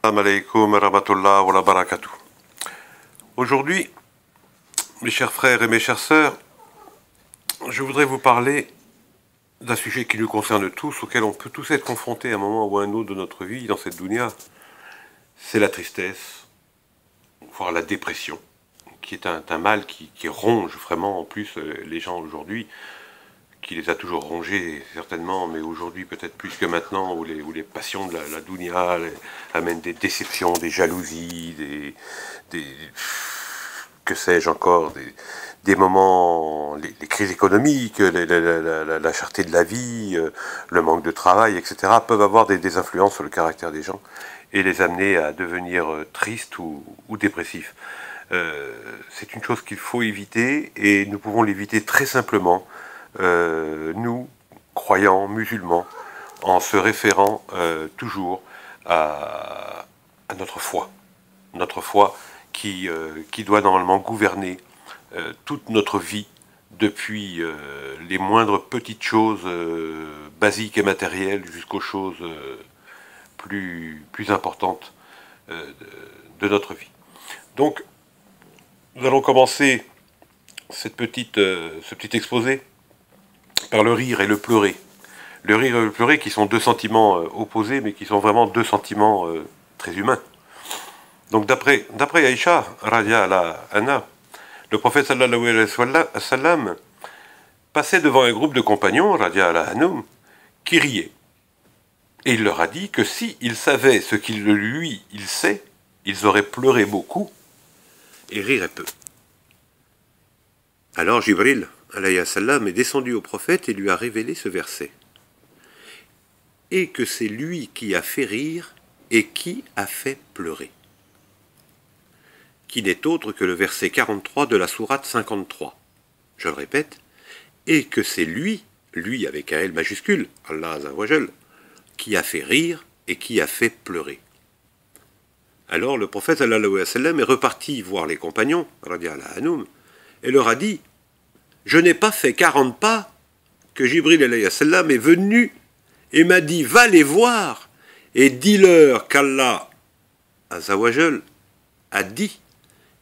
Assalamu alaikum wa rahmatullah wa barakatuh. Aujourd'hui, mes chers frères et mes chères sœurs, je voudrais vous parler d'un sujet qui nous concerne tous, auquel on peut tous être confrontés à un moment ou à un autre de notre vie dans cette dunya. C'est la tristesse, voire la dépression, qui est un mal qui ronge vraiment en plus les gens aujourd'hui, qui les a toujours rongés certainement, mais aujourd'hui peut-être plus que maintenant, où les passions de la dunya amènent des déceptions, des jalousies, que sais-je encore, des moments, les crises économiques, la cherté de la vie, le manque de travail, etc., peuvent avoir des influences sur le caractère des gens et les amener à devenir tristes ou dépressifs. C'est une chose qu'il faut éviter, et nous pouvons l'éviter très simplement, nous, croyants, musulmans, en se référant toujours à notre foi. Notre foi qui doit normalement gouverner toute notre vie, depuis les moindres petites choses basiques et matérielles jusqu'aux choses plus importantes de notre vie. Donc, nous allons commencer ce petit exposé par le rire et le pleurer. Le rire et le pleurer qui sont deux sentiments opposés, mais qui sont vraiment deux sentiments très humains. Donc d'après Aïcha, radiallahu anha, le prophète sallallahu alayhi wa sallam passait devant un groupe de compagnons, radiallahu anhum, qui riaient. Et il leur a dit que si ils savaient ce qu'il il sait, ils auraient pleuré beaucoup et riraient peu. Alors Jibril alayhi salam est descendu au prophète et lui a révélé ce verset. Et que c'est lui qui a fait rire et qui a fait pleurer. Qui n'est autre que le verset 43 de la sourate 53. Je le répète, et que c'est lui avec un L majuscule, Allah Azzawajal, qui a fait rire et qui a fait pleurer. Alors le prophète sallallahu alayhi wa sallam est reparti voir les compagnons, radiallahu anhum, et leur a dit: je n'ai pas fait 40 pas que Jibril alayhi salam est venu et m'a dit: va les voir et dis-leur qu'Allah Azzawajal a dit,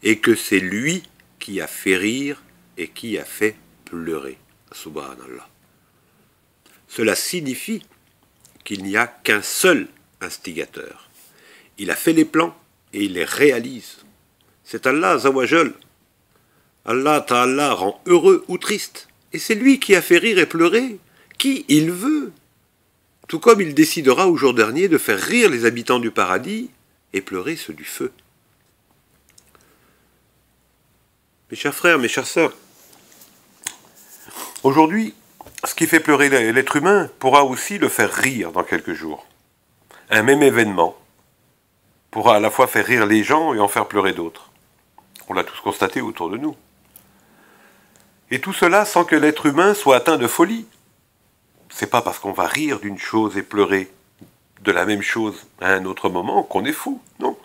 et que c'est lui qui a fait rire et qui a fait pleurer. Subhanallah. Cela signifie qu'il n'y a qu'un seul instigateur. Il a fait les plans et il les réalise. C'est Allah Azzawajal. Allah Ta'ala rend heureux ou triste. Et c'est lui qui a fait rire et pleurer qui il veut. Tout comme il décidera au jour dernier de faire rire les habitants du paradis et pleurer ceux du feu. Mes chers frères, mes chères sœurs, aujourd'hui, ce qui fait pleurer l'être humain pourra aussi le faire rire dans quelques jours. Un même événement pourra à la fois faire rire les gens et en faire pleurer d'autres. On l'a tous constaté autour de nous. Et tout cela sans que l'être humain soit atteint de folie. C'est pas parce qu'on va rire d'une chose et pleurer de la même chose à un autre moment qu'on est fou, non.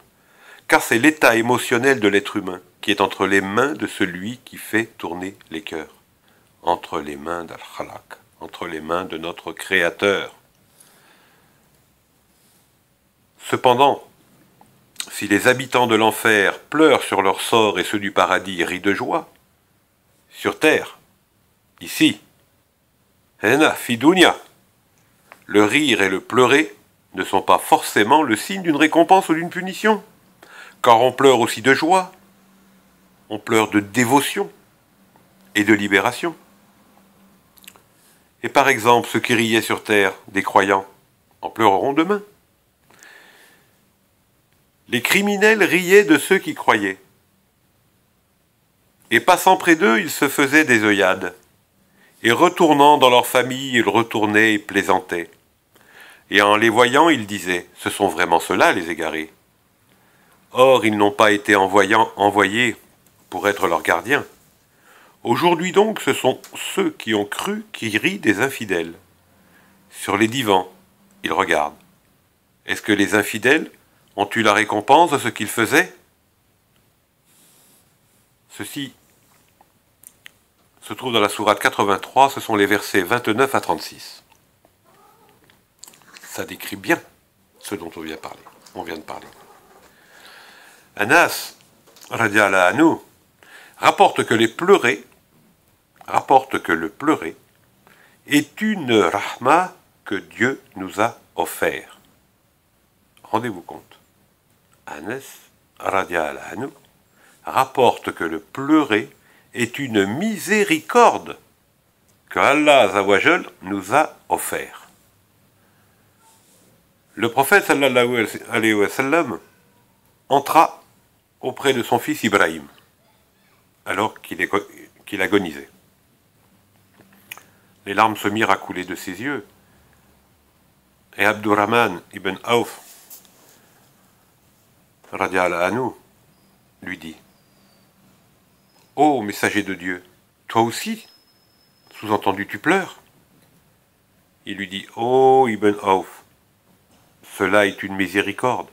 Car c'est l'état émotionnel de l'être humain qui est entre les mains de celui qui fait tourner les cœurs. Entre les mains d'Al-Khalaq, entre les mains de notre Créateur. Cependant, si les habitants de l'enfer pleurent sur leur sort et ceux du paradis rient de joie, sur terre, ici, Hena Fidunia, le rire et le pleurer ne sont pas forcément le signe d'une récompense ou d'une punition, car on pleure aussi de joie, on pleure de dévotion et de libération. Et par exemple, ceux qui riaient sur terre, des croyants, en pleureront demain. Les criminels riaient de ceux qui croyaient. Et passant près d'eux, ils se faisaient des œillades. Et retournant dans leur famille, ils retournaient et plaisantaient. Et en les voyant, ils disaient: ce sont vraiment ceux-là les égarés. Or, ils n'ont pas été envoyés pour être leurs gardiens. Aujourd'hui donc, ce sont ceux qui ont cru qui rient des infidèles. Sur les divans, ils regardent. Est-ce que les infidèles ont eu la récompense de ce qu'ils faisaient? Ceci se trouve dans la sourate 83, ce sont les versets 29 à 36. Ça décrit bien ce dont on vient de parler. Anas, radiallahu anhu, rapporte que le pleurer est une rahma que Dieu nous a offert. Rendez-vous compte. Anas, radiallahu anhu, rapporte que le pleurer est une miséricorde que Allah Azawajal nous a offert. Le prophète sallallahu alayhi wa sallam entra auprès de son fils Ibrahim, alors qu'il agonisait. Les larmes se mirent à couler de ses yeux, et Abdurrahman ibn Auf, radiallahu anhu, lui dit: Ô messager de Dieu, toi aussi, sous-entendu, tu pleures? Il lui dit: Ô Ibn Auf, cela est une miséricorde.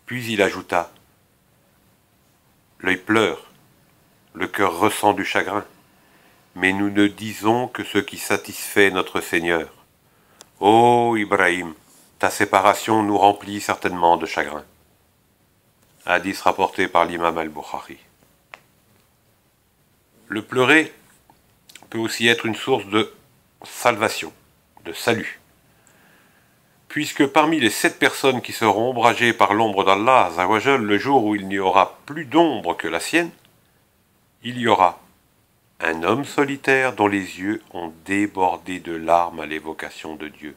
Puis il ajouta: l'œil pleure, le cœur ressent du chagrin, mais nous ne disons que ce qui satisfait notre Seigneur. Ô Ibrahim, ta séparation nous remplit certainement de chagrin. Hadith rapporté par l'imam al-Bukhari. Le pleurer peut aussi être une source de salvation, de salut. Puisque parmi les 7 personnes qui seront ombragées par l'ombre d'Allah, le jour où il n'y aura plus d'ombre que la sienne, il y aura un homme solitaire dont les yeux ont débordé de larmes à l'évocation de Dieu.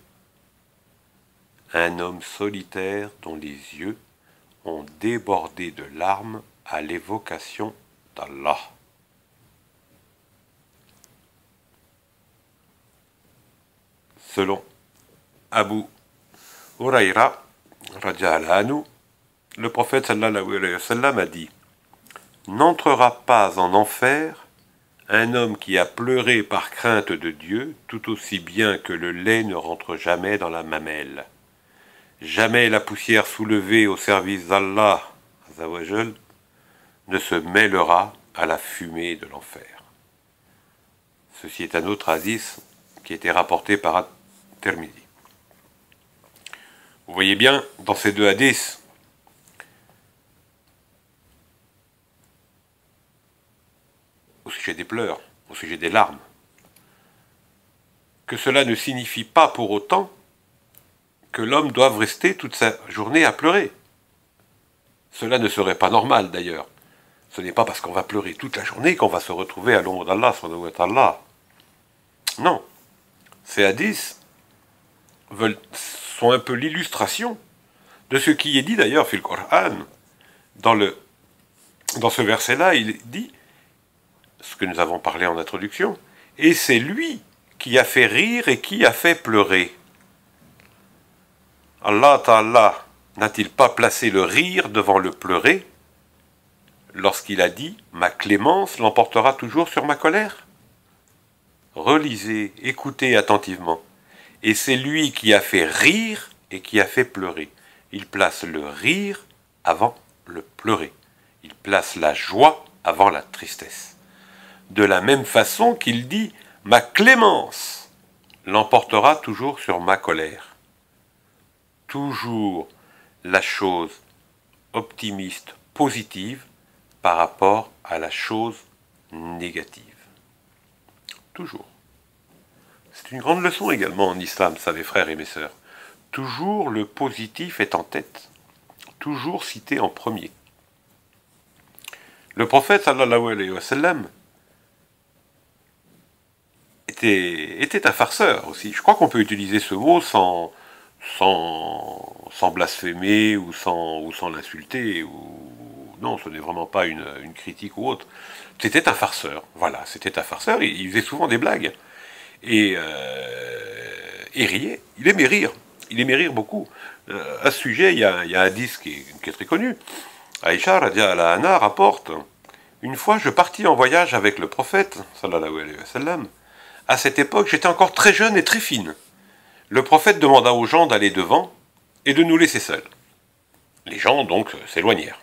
Un homme solitaire dont les yeux ont débordé de larmes à l'évocation d'Allah. Selon Abu Huraïra, radiallahu anhu, le prophète sallallahu alayhi wa sallam a dit: n'entrera pas en enfer un homme qui a pleuré par crainte de Dieu, tout aussi bien que le lait ne rentre jamais dans la mamelle. Jamais la poussière soulevée au service d'Allah azawajal ne se mêlera à la fumée de l'enfer. Ceci est un autre hadith qui a été rapporté par At-Tirmidhi. Vous voyez bien, dans ces 2 hadiths, au sujet des pleurs, au sujet des larmes, que cela ne signifie pas pour autant que l'homme doive rester toute sa journée à pleurer. Cela ne serait pas normal d'ailleurs. Ce n'est pas parce qu'on va pleurer toute la journée qu'on va se retrouver à l'ombre d'Allah, subhanahu wa ta'ala. Non. Ces hadiths sont un peu l'illustration de ce qui est dit d'ailleurs dans le Coran. Dans ce verset-là, il dit ce que nous avons parlé en introduction, et c'est lui qui a fait rire et qui a fait pleurer. Allah Ta'ala n'a-t-il pas placé le rire devant le pleurer lorsqu'il a dit « Ma clémence l'emportera toujours sur ma colère » Relisez, écoutez attentivement. Et c'est lui qui a fait rire et qui a fait pleurer. Il place le rire avant le pleurer. Il place la joie avant la tristesse. De la même façon qu'il dit « Ma clémence l'emportera toujours sur ma colère ». Toujours la chose optimiste, positive, par rapport à la chose négative. Toujours. C'est une grande leçon également en islam, ça mes frères et mes sœurs. Toujours le positif est en tête. Toujours cité en premier. Le prophète sallallahu alayhi wa sallam était un farceur aussi. Je crois qu'on peut utiliser ce mot sans blasphémer ou sans l'insulter. Non, ce n'est vraiment pas une critique ou autre. C'était un farceur. Voilà, c'était un farceur. Il faisait souvent des blagues. Et riait. Il aimait rire. Il aimait rire beaucoup. À ce sujet, il y a un hadith qui est très connu. Aïcha radiallahu anha rapporte: une fois, je partis en voyage avec le prophète, sallallahu alayhi wa sallam. À cette époque, j'étais encore très jeune et très fine. Le prophète demanda aux gens d'aller devant et de nous laisser seuls. Les gens, donc, s'éloignèrent.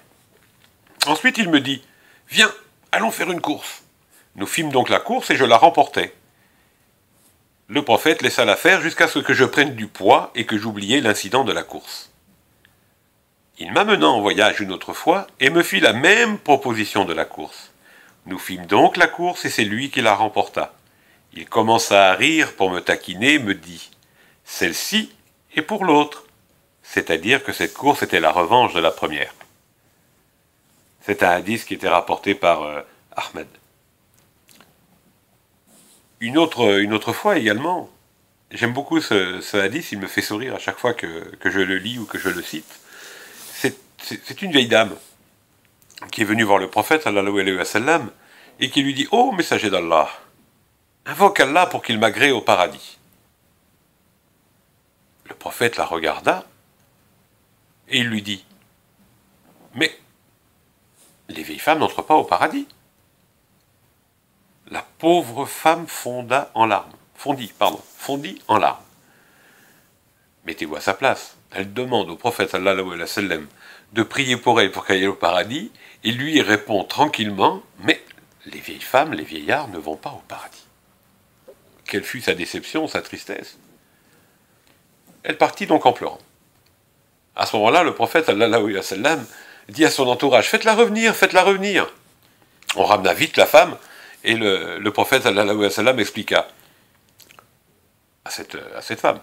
Ensuite, il me dit: viens, allons faire une course. Nous fîmes donc la course et je la remportai. Le prophète laissa la faire jusqu'à ce que je prenne du poids et que j'oubliais l'incident de la course. Il m'amena en voyage une autre fois et me fit la même proposition de la course. Nous fîmes donc la course et c'est lui qui la remporta. Il commença à rire pour me taquiner, me dit « Celle-ci est pour l'autre », c'est-à-dire que cette course était la revanche de la première. C'est un hadith qui était rapporté par Ahmed. Une autre fois également, j'aime beaucoup ce hadith, il me fait sourire à chaque fois que je le lis ou que je le cite. C'est une vieille dame qui est venue voir le prophète, sallallahu alayhi wa sallam, et qui lui dit « Oh, messager d'Allah, invoque Allah pour qu'il m'agrée au paradis. » Le prophète la regarda, et il lui dit « Mais les vieilles femmes n'entrent pas au paradis. » La pauvre femme fondit en larmes. Mettez-vous à sa place. Elle demande au prophète sallallahu alayhi wa sallam de prier pour elle pour qu'elle aille au paradis, et lui répond tranquillement « Mais les vieilles femmes, les vieillards ne vont pas au paradis. » Quelle fut sa déception, sa tristesse. Elle partit donc en pleurant. À ce moment-là, le prophète sallallahu alayhi wa sallam dit à son entourage « Faites-la revenir, faites-la revenir !» On ramena vite la femme, et le prophète sallallahu alayhi wa sallam expliqua à cette femme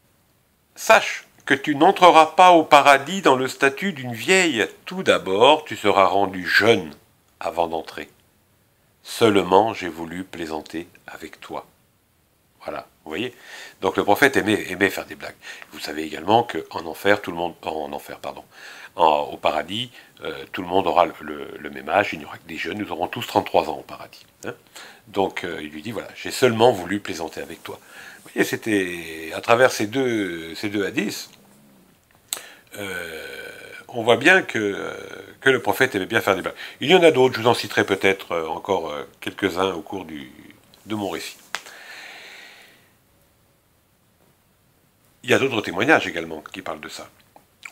« Sache que tu n'entreras pas au paradis dans le statut d'une vieille. Tout d'abord, tu seras rendu jeune avant d'entrer. Seulement, j'ai voulu plaisanter avec toi. » Voilà, vous voyez. Donc le prophète aimait faire des blagues. Vous savez également qu'en enfer, au paradis, tout le monde aura le même âge, il n'y aura que des jeunes, nous aurons tous 33 ans au paradis. Hein. Donc il lui dit, voilà, j'ai seulement voulu plaisanter avec toi. Vous voyez, c'était à travers ces deux hadiths, on voit bien que le prophète aimait bien faire des blagues. Il y en a d'autres, je vous en citerai peut-être encore quelques-uns au cours de mon récit. Il y a d'autres témoignages également qui parlent de ça.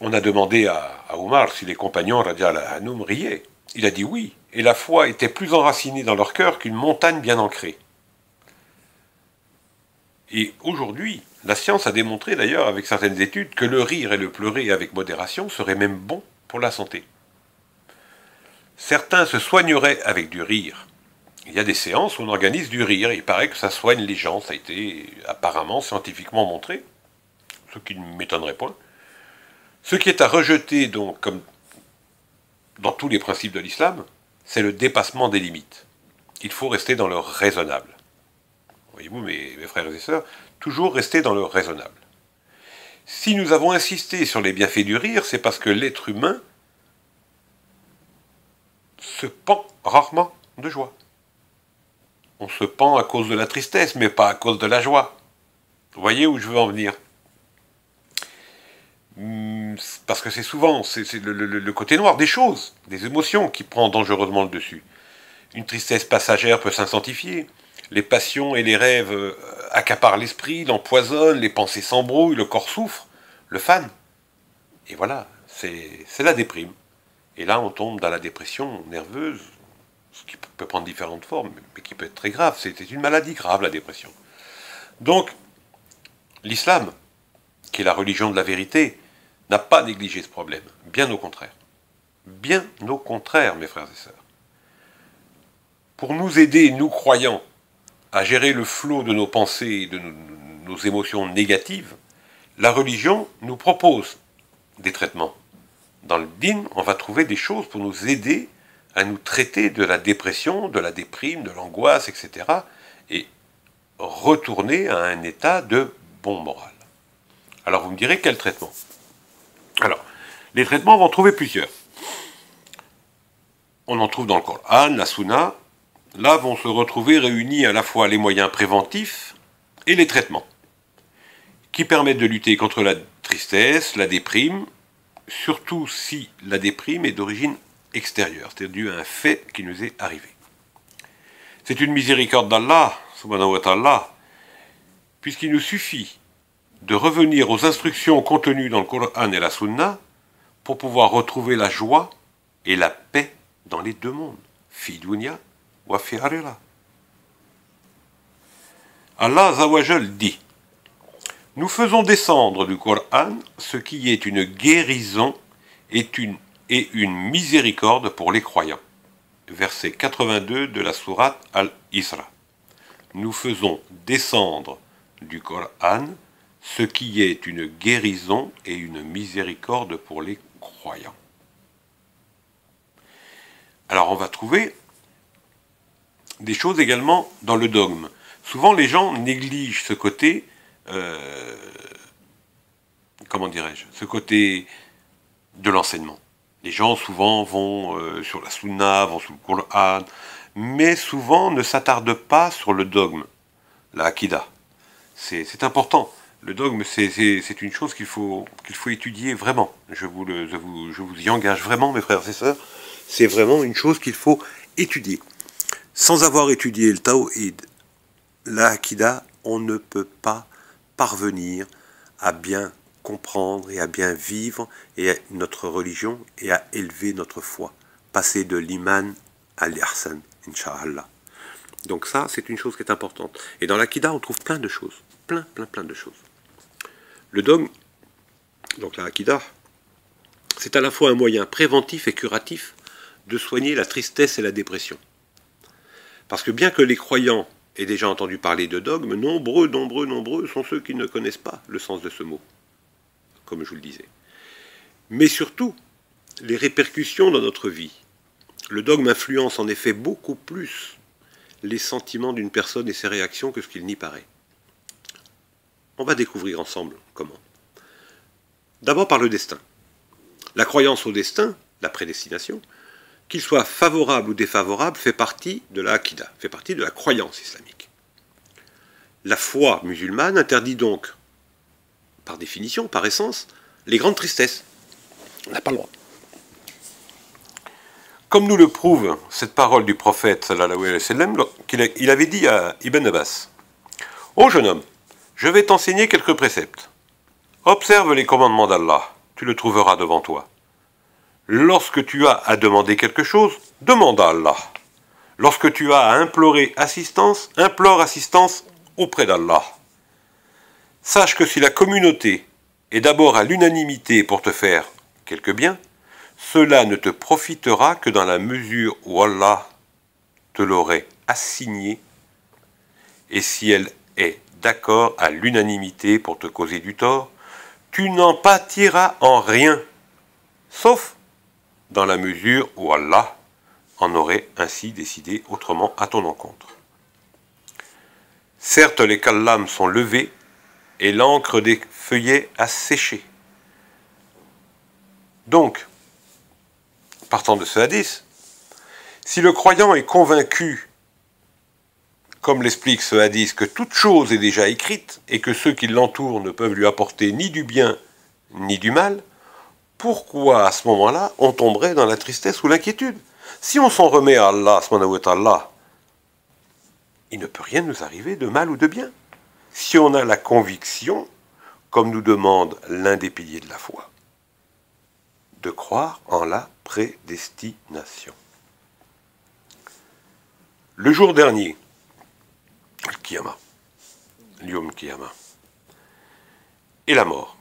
On a demandé à Omar si les compagnons radiyallahu anhum riaient. Il a dit oui, et la foi était plus enracinée dans leur cœur qu'une montagne bien ancrée. Et aujourd'hui, la science a démontré d'ailleurs avec certaines études que le rire et le pleurer avec modération seraient même bons pour la santé. Certains se soigneraient avec du rire. Il y a des séances où on organise du rire, il paraît que ça soigne les gens, ça a été apparemment scientifiquement montré, ce qui ne m'étonnerait point. Ce qui est à rejeter, donc, comme dans tous les principes de l'islam, c'est le dépassement des limites. Il faut rester dans le raisonnable. Voyez-vous, mes frères et sœurs, toujours rester dans le raisonnable. Si nous avons insisté sur les bienfaits du rire, c'est parce que l'être humain se pend rarement de joie. On se pend à cause de la tristesse, mais pas à cause de la joie. Vous voyez où je veux en venir? Parce que c'est souvent le côté noir des choses, des émotions qui prend dangereusement le dessus. Une tristesse passagère peut s'intensifier. Les passions et les rêves accaparent l'esprit, l'empoisonnent, les pensées s'embrouillent, le corps souffre, le fane. Et voilà, c'est la déprime. Et là, on tombe dans la dépression nerveuse, ce qui peut prendre différentes formes, mais qui peut être très grave. C'est une maladie grave, la dépression. Donc, l'islam, qui est la religion de la vérité, n'a pas négligé ce problème. Bien au contraire. Bien au contraire, mes frères et sœurs. Pour nous aider, nous croyants, à gérer le flot de nos pensées et de nos émotions négatives, la religion nous propose des traitements. Dans le dîn, on va trouver des choses pour nous aider à nous traiter de la dépression, de la déprime, de l'angoisse, etc. et retourner à un état de bon moral. Alors vous me direz, quel traitement? Alors, les traitements, on va en trouver plusieurs. On en trouve dans le Coran, la Sunna. Là vont se retrouver réunis à la fois les moyens préventifs et les traitements, qui permettent de lutter contre la tristesse, la déprime, surtout si la déprime est d'origine extérieure, c'est-à-dire due à un fait qui nous est arrivé. C'est une miséricorde d'Allah, subhanahu wa ta'ala, puisqu'il nous suffit de revenir aux instructions contenues dans le Coran et la Sunna pour pouvoir retrouver la joie et la paix dans les deux mondes, fi dunya wa fi akhirah. Allah Azawajal dit: nous faisons descendre du Coran ce qui est une guérison et une miséricorde pour les croyants. Verset 82 de la sourate Al-Isra. Nous faisons descendre du Coran ce qui est une guérison et une miséricorde pour les croyants. Alors on va trouver des choses également dans le dogme. Souvent les gens négligent ce côté, comment dirais-je, ce côté de l'enseignement. Les gens souvent vont sur la sunna, vont sur le Coran, mais souvent ne s'attardent pas sur le dogme, la akida. C'est important. Le dogme, c'est une chose qu'il faut étudier vraiment. Je vous y engage vraiment, mes frères et sœurs. C'est vraiment une chose qu'il faut étudier. Sans avoir étudié le Tawhid, la akida, on ne peut pas parvenir à bien comprendre et à bien vivre et notre religion et à élever notre foi. Passer de l'iman à l'ihsan, incha'Allah. Donc ça, c'est une chose qui est importante. Et dans l'akida, on trouve plein de choses. Plein de choses. Le dogme, donc la akida, c'est à la fois un moyen préventif et curatif de soigner la tristesse et la dépression. Parce que bien que les croyants aient déjà entendu parler de dogme, nombreux sont ceux qui ne connaissent pas le sens de ce mot, comme je vous le disais. Mais surtout, les répercussions dans notre vie. Le dogme influence en effet beaucoup plus les sentiments d'une personne et ses réactions que ce qu'il n'y paraît. On va découvrir ensemble comment. D'abord par le destin. La croyance au destin, la prédestination, qu'il soit favorable ou défavorable, fait partie de la akida, fait partie de la croyance islamique. La foi musulmane interdit donc, par définition, par essence, les grandes tristesses. On n'a pas le droit. Comme nous le prouve cette parole du prophète, sallallahu alayhi wa sallam, qu'il avait dit à Ibn Abbas, « Ô jeune homme, je vais t'enseigner quelques préceptes. Observe les commandements d'Allah, tu le trouveras devant toi. Lorsque tu as à demander quelque chose, demande à Allah. Lorsque tu as à implorer assistance, implore assistance auprès d'Allah. Sache que si la communauté est d'abord à l'unanimité pour te faire quelque bien, cela ne te profitera que dans la mesure où Allah te l'aurait assigné, et si elle est d'accord à l'unanimité pour te causer du tort, tu n'en pâtiras en rien, sauf dans la mesure où Allah en aurait ainsi décidé autrement à ton encontre. Certes, les kallams sont levés et l'encre des feuillets a séché. Donc, partant de ce hadith, si le croyant est convaincu, comme l'explique ce hadith, que toute chose est déjà écrite et que ceux qui l'entourent ne peuvent lui apporter ni du bien ni du mal, pourquoi à ce moment-là on tomberait dans la tristesse ou l'inquiétude? Si on s'en remet à Allah, subhanahu wa ta'ala, il ne peut rien nous arriver de mal ou de bien. Si on a la conviction, comme nous demande l'un des piliers de la foi, de croire en la prédestination. Le jour dernier, le Kiyama, l'Yom Kiyama, et la mort.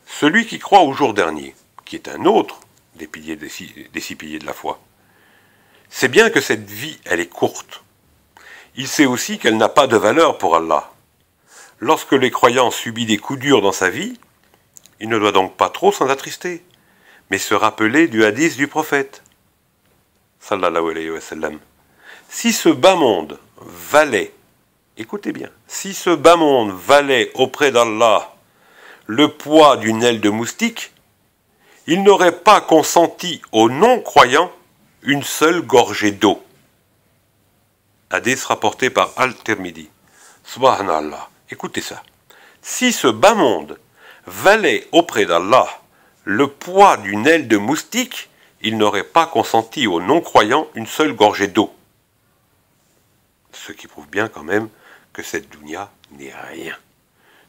Celui qui croit au jour dernier, qui est un autre des six piliers de la foi, sait bien que cette vie, elle est courte. Il sait aussi qu'elle n'a pas de valeur pour Allah. Lorsque les croyants subissent des coups durs dans sa vie, il ne doit donc pas trop s'en attrister, mais se rappeler du hadith du prophète, sallallahu alayhi wa sallam. Si ce bas monde valait, écoutez bien, si ce bas monde valait auprès d'Allah le poids d'une aile de moustique, il n'aurait pas consenti aux non-croyants une seule gorgée d'eau. Hadith rapporté par Al-Tirmidhi. Subhanallah, écoutez ça. Si ce bas monde valait auprès d'Allah le poids d'une aile de moustique, il n'aurait pas consenti aux non-croyants une seule gorgée d'eau. Ce qui prouve bien quand même que cette dunya n'est rien.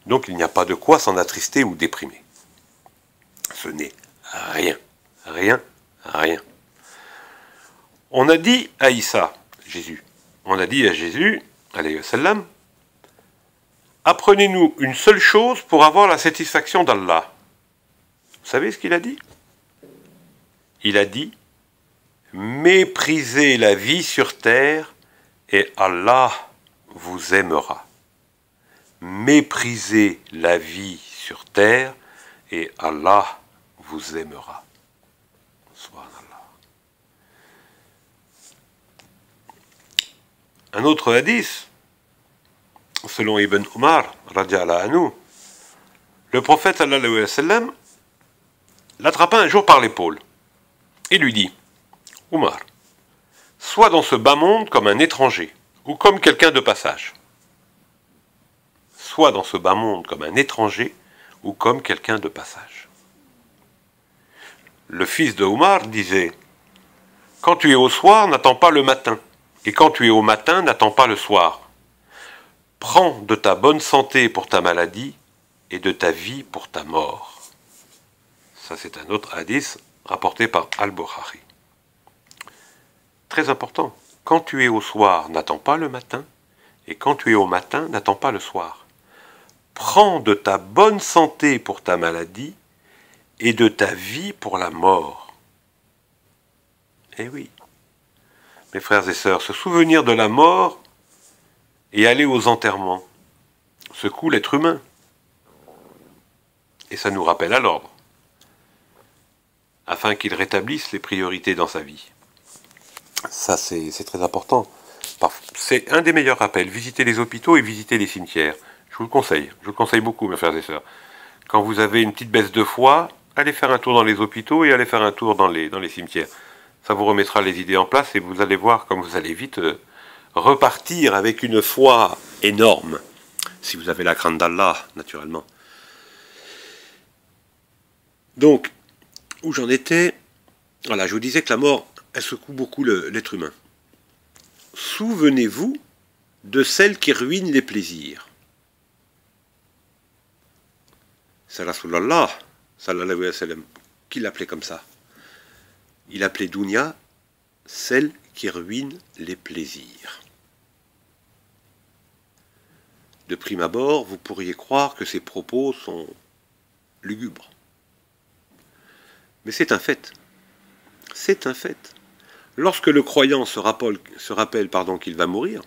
Donc il n'y a pas de quoi s'en attrister ou déprimer. Ce n'est rien. Rien. On a dit à Isa, Jésus, alayhi wa sallam, apprenez-nous une seule chose pour avoir la satisfaction d'Allah. Vous savez ce qu'il a dit? il a dit « Méprisez la vie sur terre et Allah vous aimera. » Méprisez la vie sur terre et Allah vous aimera. Subhanallah. Un autre hadith, selon Ibn Umar, radiallahu anhu, le prophète sallallahu alayhi wa sallam l'attrapa un jour par l'épaule et lui dit « Umar, sois dans ce bas monde comme un étranger ou comme quelqu'un de passage. Sois dans ce bas monde comme un étranger ou comme quelqu'un de passage. » Le fils de Umar disait « Quand tu es au soir, n'attends pas le matin, et quand tu es au matin, n'attends pas le soir. Prends de ta bonne santé pour ta maladie et de ta vie pour ta mort. » Ça, c'est un autre hadith rapporté par Al-Bukhari. Très important. Quand tu es au soir, n'attends pas le matin, et quand tu es au matin, n'attends pas le soir. Prends de ta bonne santé pour ta maladie et de ta vie pour la mort. Eh oui, mes frères et sœurs, se souvenir de la mort et aller aux enterrements secoue l'être humain. Et ça nous rappelle à l'ordre, afin qu'il rétablisse les priorités dans sa vie. Ça, c'est très important. C'est un des meilleurs rappels. Visiter les hôpitaux et visiter les cimetières. Je vous le conseille. Je vous le conseille beaucoup, mes frères et sœurs. Quand vous avez une petite baisse de foi, allez faire un tour dans les hôpitaux et allez faire un tour dans les cimetières. Ça vous remettra les idées en place et vous allez voir comme vous allez vite repartir avec une foi énorme. Si vous avez la crainte d'Allah, naturellement. Donc, où j'en étais, voilà, je vous disais que la mort, elle secoue beaucoup l'être humain. Souvenez-vous de celle qui ruine les plaisirs. C'est Rasulallah, sallallahu alayhi wa sallam, qui l'appelait comme ça. Il appelait Dunya celle qui ruine les plaisirs. De prime abord, vous pourriez croire que ces propos sont lugubres. Mais c'est un fait. C'est un fait. Lorsque le croyant se rappelle qu'il va mourir,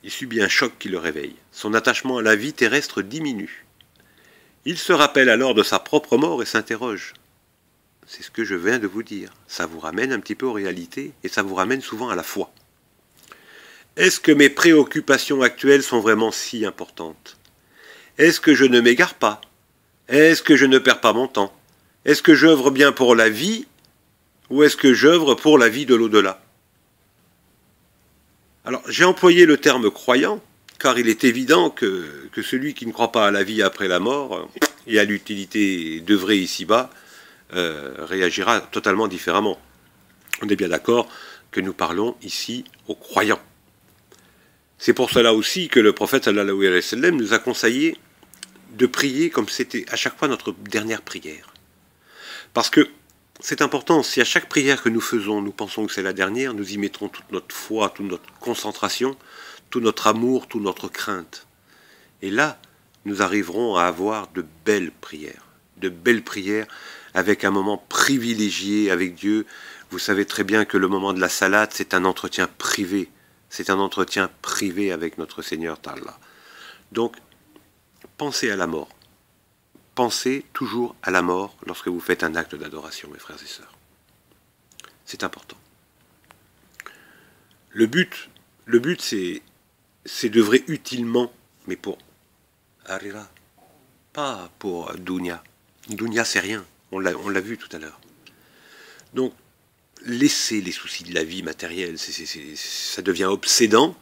il subit un choc qui le réveille. Son attachement à la vie terrestre diminue. Il se rappelle alors de sa propre mort et s'interroge. C'est ce que je viens de vous dire. Ça vous ramène un petit peu aux réalités et ça vous ramène souvent à la foi. Est-ce que mes préoccupations actuelles sont vraiment si importantes? Est-ce que je ne m'égare pas? Est-ce que je ne perds pas mon temps? Est-ce que j'œuvre bien pour la vie ou est-ce que j'œuvre pour la vie de l'au-delà? Alors, j'ai employé le terme croyant, car il est évident que celui qui ne croit pas à la vie après la mort et à l'utilité d'œuvrer ici-bas réagira totalement différemment. On est bien d'accord que nous parlons ici aux croyants. C'est pour cela aussi que le prophète sallallahu alayhi wa sallam nous a conseillé de prier comme c'était à chaque fois notre dernière prière. Parce que c'est important, si à chaque prière que nous faisons, nous pensons que c'est la dernière, nous y mettrons toute notre foi, toute notre concentration, tout notre amour, toute notre crainte. Et là, nous arriverons à avoir de belles prières avec un moment privilégié avec Dieu. Vous savez très bien que le moment de la salade, c'est un entretien privé. C'est un entretien privé avec notre Seigneur Ta'ala. Donc, pensez à la mort. Pensez toujours à la mort lorsque vous faites un acte d'adoration, mes frères et sœurs. C'est important. Le but, c'est d'œuvrer utilement, mais pour Harira, pas pour Dunya. Dunya, c'est rien. On l'a vu tout à l'heure. Donc, laissez les soucis de la vie matérielle. Ça devient obsédant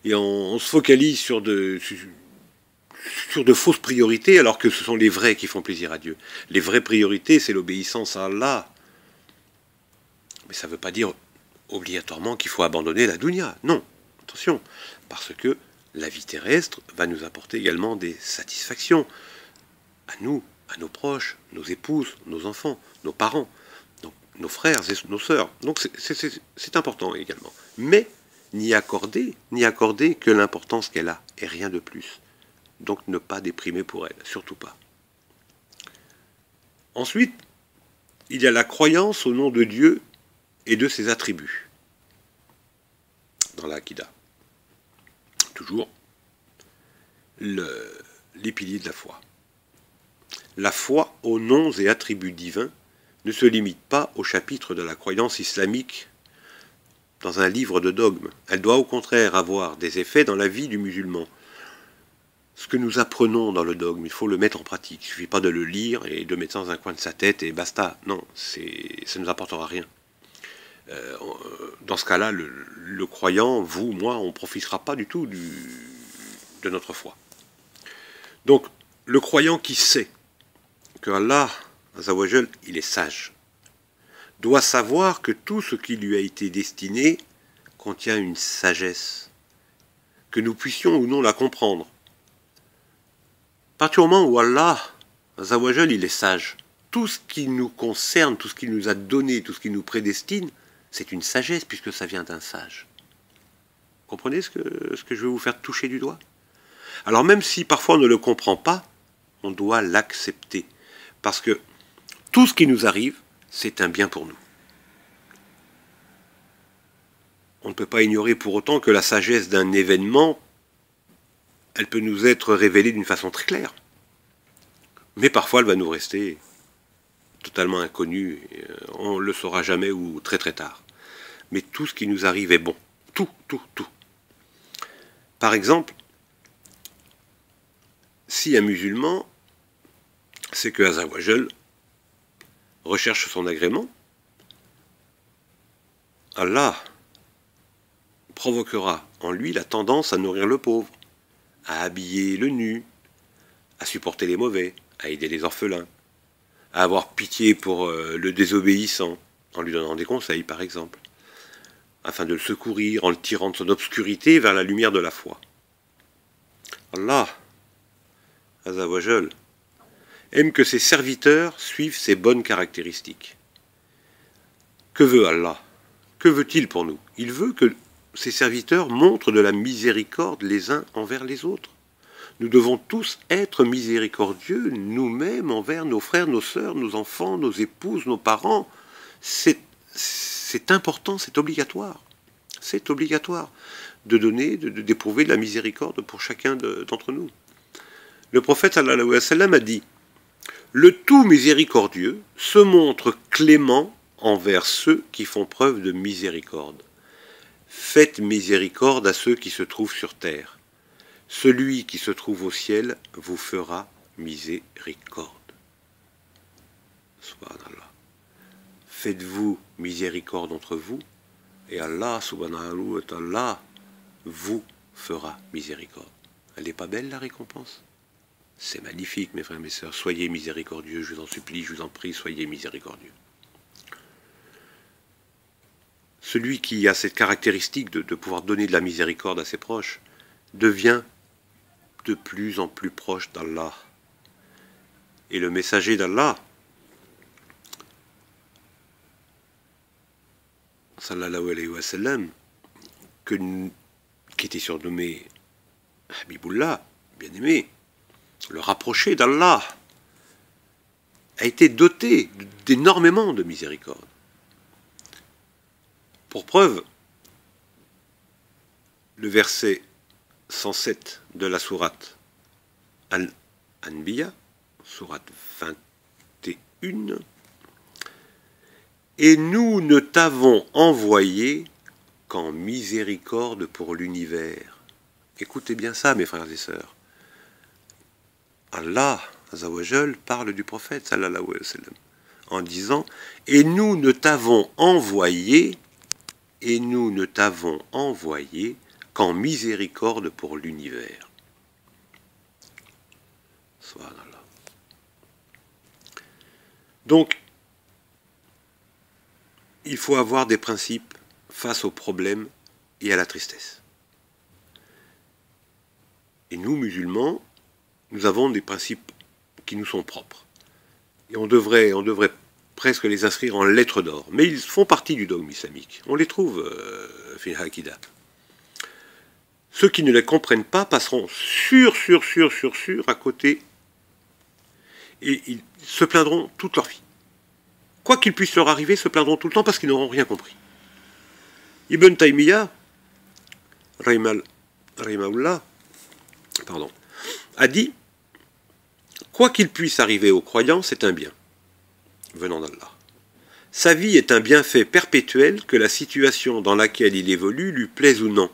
et on se focalise sur de fausses priorités, alors que ce sont les vraies qui font plaisir à Dieu. Les vraies priorités, c'est l'obéissance à Allah. Mais ça ne veut pas dire obligatoirement qu'il faut abandonner la dunya. Non, attention, parce que la vie terrestre va nous apporter également des satisfactions. À nous, à nos proches, nos épouses, nos enfants, nos parents, donc nos frères et nos sœurs. Donc c'est important également. Mais n'y accorder que l'importance qu'elle a, et rien de plus. Donc ne pas déprimer pour elle, surtout pas. Ensuite, il y a la croyance au nom de Dieu et de ses attributs dans la Akida. Toujours les piliers de la foi. La foi aux noms et attributs divins ne se limite pas au chapitre de la croyance islamique dans un livre de dogmes. Elle doit au contraire avoir des effets dans la vie du musulman. Ce que nous apprenons dans le dogme, il faut le mettre en pratique. Il ne suffit pas de le lire et de mettre ça dans un coin de sa tête et basta. Non, ça ne nous apportera rien. Dans ce cas-là, le croyant, vous, moi, on ne profitera pas du tout de notre foi. Donc, le croyant qui sait que Allah, Azzawajal, il est sage, doit savoir que tout ce qui lui a été destiné contient une sagesse, que nous puissions ou non la comprendre. À partir du moment où Allah, Azzawajal, il est sage, tout ce qui nous concerne, tout ce qu'il nous a donné, tout ce qui nous prédestine, c'est une sagesse puisque ça vient d'un sage. Vous comprenez ce que je vais vous faire toucher du doigt? Alors même si parfois on ne le comprend pas, on doit l'accepter. Parce que tout ce qui nous arrive, c'est un bien pour nous. On ne peut pas ignorer pour autant que la sagesse d'un événement, elle peut nous être révélée d'une façon très claire. Mais parfois elle va nous rester totalement inconnue, on ne le saura jamais ou très très tard. Mais tout ce qui nous arrive est bon. Tout, tout, tout. Par exemple, si un musulman sait que Azzawajal recherche son agrément, Allah provoquera en lui la tendance à nourrir le pauvre, à habiller le nu, à supporter les mauvais, à aider les orphelins, à avoir pitié pour le désobéissant, en lui donnant des conseils par exemple, afin de le secourir en le tirant de son obscurité vers la lumière de la foi. Allah, Azzawajal, aime que ses serviteurs suivent ses bonnes caractéristiques. Que veut Allah? Que veut-il pour nous? Il veut que ses serviteurs montrent de la miséricorde les uns envers les autres. Nous devons tous être miséricordieux, nous-mêmes, envers nos frères, nos sœurs, nos enfants, nos épouses, nos parents. C'est important, c'est obligatoire. C'est obligatoire de donner, d'éprouver de la miséricorde pour chacun d'entre nous. Le prophète sallallahu alayhi wa sallam a dit « Le tout miséricordieux se montre clément envers ceux qui font preuve de miséricorde. Faites miséricorde à ceux qui se trouvent sur terre. Celui qui se trouve au ciel vous fera miséricorde. » Subhanallah. Faites-vous miséricorde entre vous, et Allah, subhanahu wa ta'ala, vous fera miséricorde. Elle n'est pas belle la récompense? C'est magnifique, mes frères et mes sœurs. Soyez miséricordieux, je vous en supplie, je vous en prie, soyez miséricordieux. Celui qui a cette caractéristique de pouvoir donner de la miséricorde à ses proches devient de plus en plus proche d'Allah. Et le messager d'Allah, sallallahu alayhi wa sallam, qui était surnommé Habibullah, bien-aimé, le rapproché d'Allah, a été doté d'énormément de miséricorde. Pour preuve, le verset 107 de la sourate Al-Anbiya, sourate 21, « Et nous ne t'avons envoyé qu'en miséricorde pour l'univers. » Écoutez bien ça, mes frères et sœurs. Allah, Azzawajal, parle du prophète, sallallahu alayhi wa sallam, en disant « Et nous ne t'avons envoyé, qu'en miséricorde pour l'univers. » Subhanallah. Donc, il faut avoir des principes face aux problèmes et à la tristesse. Et nous, musulmans, nous avons des principes qui nous sont propres. Et on devrait presque les inscrire en lettres d'or. Mais ils font partie du dogme islamique. On les trouve, fil Hakida. Ceux qui ne les comprennent pas passeront sur à côté. Et ils se plaindront toute leur vie. quoi qu'il puisse leur arriver, se plaindront tout le temps parce qu'ils n'auront rien compris. Ibn Taymiyyah, Rahimahullah, a dit « Quoi qu'il puisse arriver aux croyants, c'est un bien, venant d'Allah. Sa vie est un bienfait perpétuel que la situation dans laquelle il évolue lui plaise ou non. »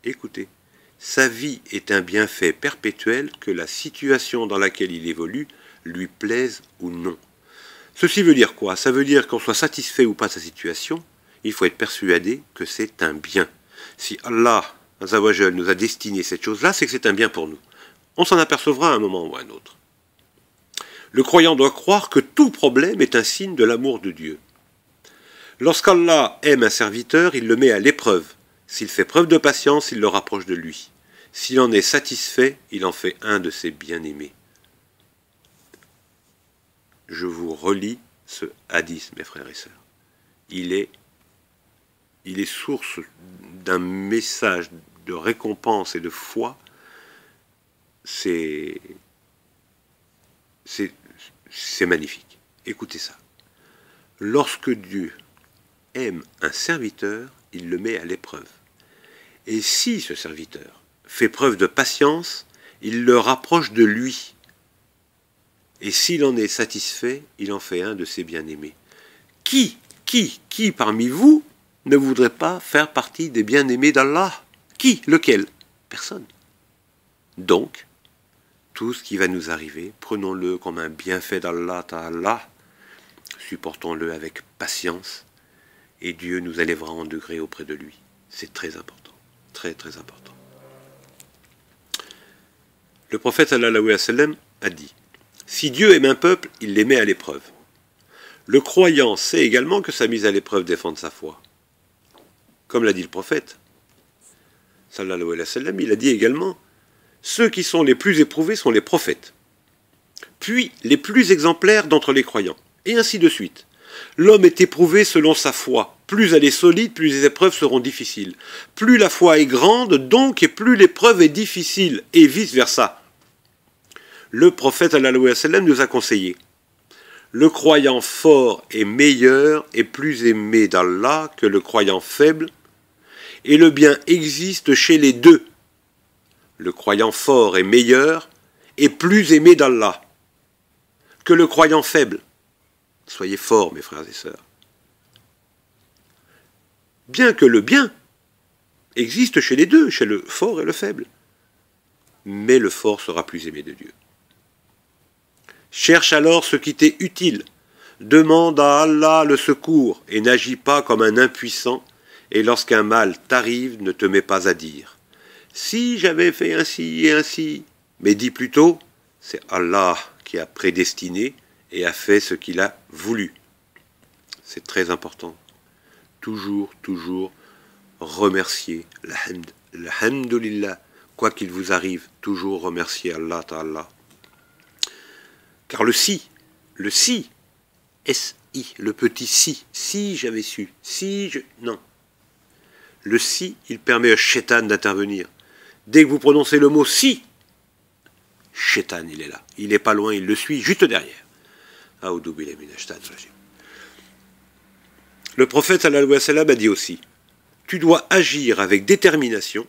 Écoutez, sa vie est un bienfait perpétuel que la situation dans laquelle il évolue lui plaise ou non. Ceci veut dire quoi? Ça veut dire qu'on soit satisfait ou pas de sa situation, il faut être persuadé que c'est un bien. Si Allah Azzawajal nous a destiné cette chose-là, c'est que c'est un bien pour nous. On s'en apercevra à un moment ou à un autre. Le croyant doit croire que tout problème est un signe de l'amour de Dieu. Lorsqu'Allah aime un serviteur, il le met à l'épreuve. S'il fait preuve de patience, il le rapproche de lui. S'il en est satisfait, il en fait un de ses bien-aimés. Je vous relis ce hadith, mes frères et sœurs. Il est source d'un message de récompense et de foi. C'est magnifique. Écoutez ça. Lorsque Dieu aime un serviteur, il le met à l'épreuve. Et si ce serviteur fait preuve de patience, il le rapproche de lui. Et s'il en est satisfait, il en fait un de ses bien-aimés. Qui parmi vous ne voudrait pas faire partie des bien-aimés d'Allah? Qui? Lequel? Personne. Donc, tout ce qui va nous arriver, prenons-le comme un bienfait d'Allah Ta'ala, supportons-le avec patience, et Dieu nous élèvera en degré auprès de lui. C'est très important, très très important. Le prophète sallallahu alayhi wa sallam a dit « Si Dieu aime un peuple, il les met à l'épreuve. Le croyant sait également que sa mise à l'épreuve défend sa foi. » Comme l'a dit le prophète, sallallahu alayhi wa sallam, il a dit également « Ceux qui sont les plus éprouvés sont les prophètes, puis les plus exemplaires d'entre les croyants, et ainsi de suite. L'homme est éprouvé selon sa foi. Plus elle est solide, plus les épreuves seront difficiles. Plus la foi est grande, donc, et plus l'épreuve est difficile, et vice-versa. » Le prophète sallallahu alayhi wa sallam nous a conseillé « Le croyant fort est meilleur et plus aimé d'Allah que le croyant faible, et le bien existe chez les deux. Le croyant fort est meilleur et plus aimé d'Allah que le croyant faible. » Soyez forts, mes frères et sœurs. Bien que le bien existe chez les deux, chez le fort et le faible, mais le fort sera plus aimé de Dieu. Cherche alors ce qui t'est utile, demande à Allah le secours et n'agis pas comme un impuissant, et lorsqu'un mal t'arrive, ne te mets pas à dire « Si j'avais fait ainsi et ainsi », mais dis plutôt « C'est Allah qui a prédestiné et a fait ce qu'il a voulu ». C'est très important. Toujours remercier l'hamdulillah, quoi qu'il vous arrive, toujours remercier Allah Ta'ala. Car le si, S-I, le petit si j'avais su, non. Le si, il permet à Shaitan d'intervenir. Dès que vous prononcez le mot si, Shaitan, il est là. Il n'est pas loin, il le suit juste derrière. Le prophète sallallahu alayhi wa sallam a dit aussi « Tu dois agir avec détermination,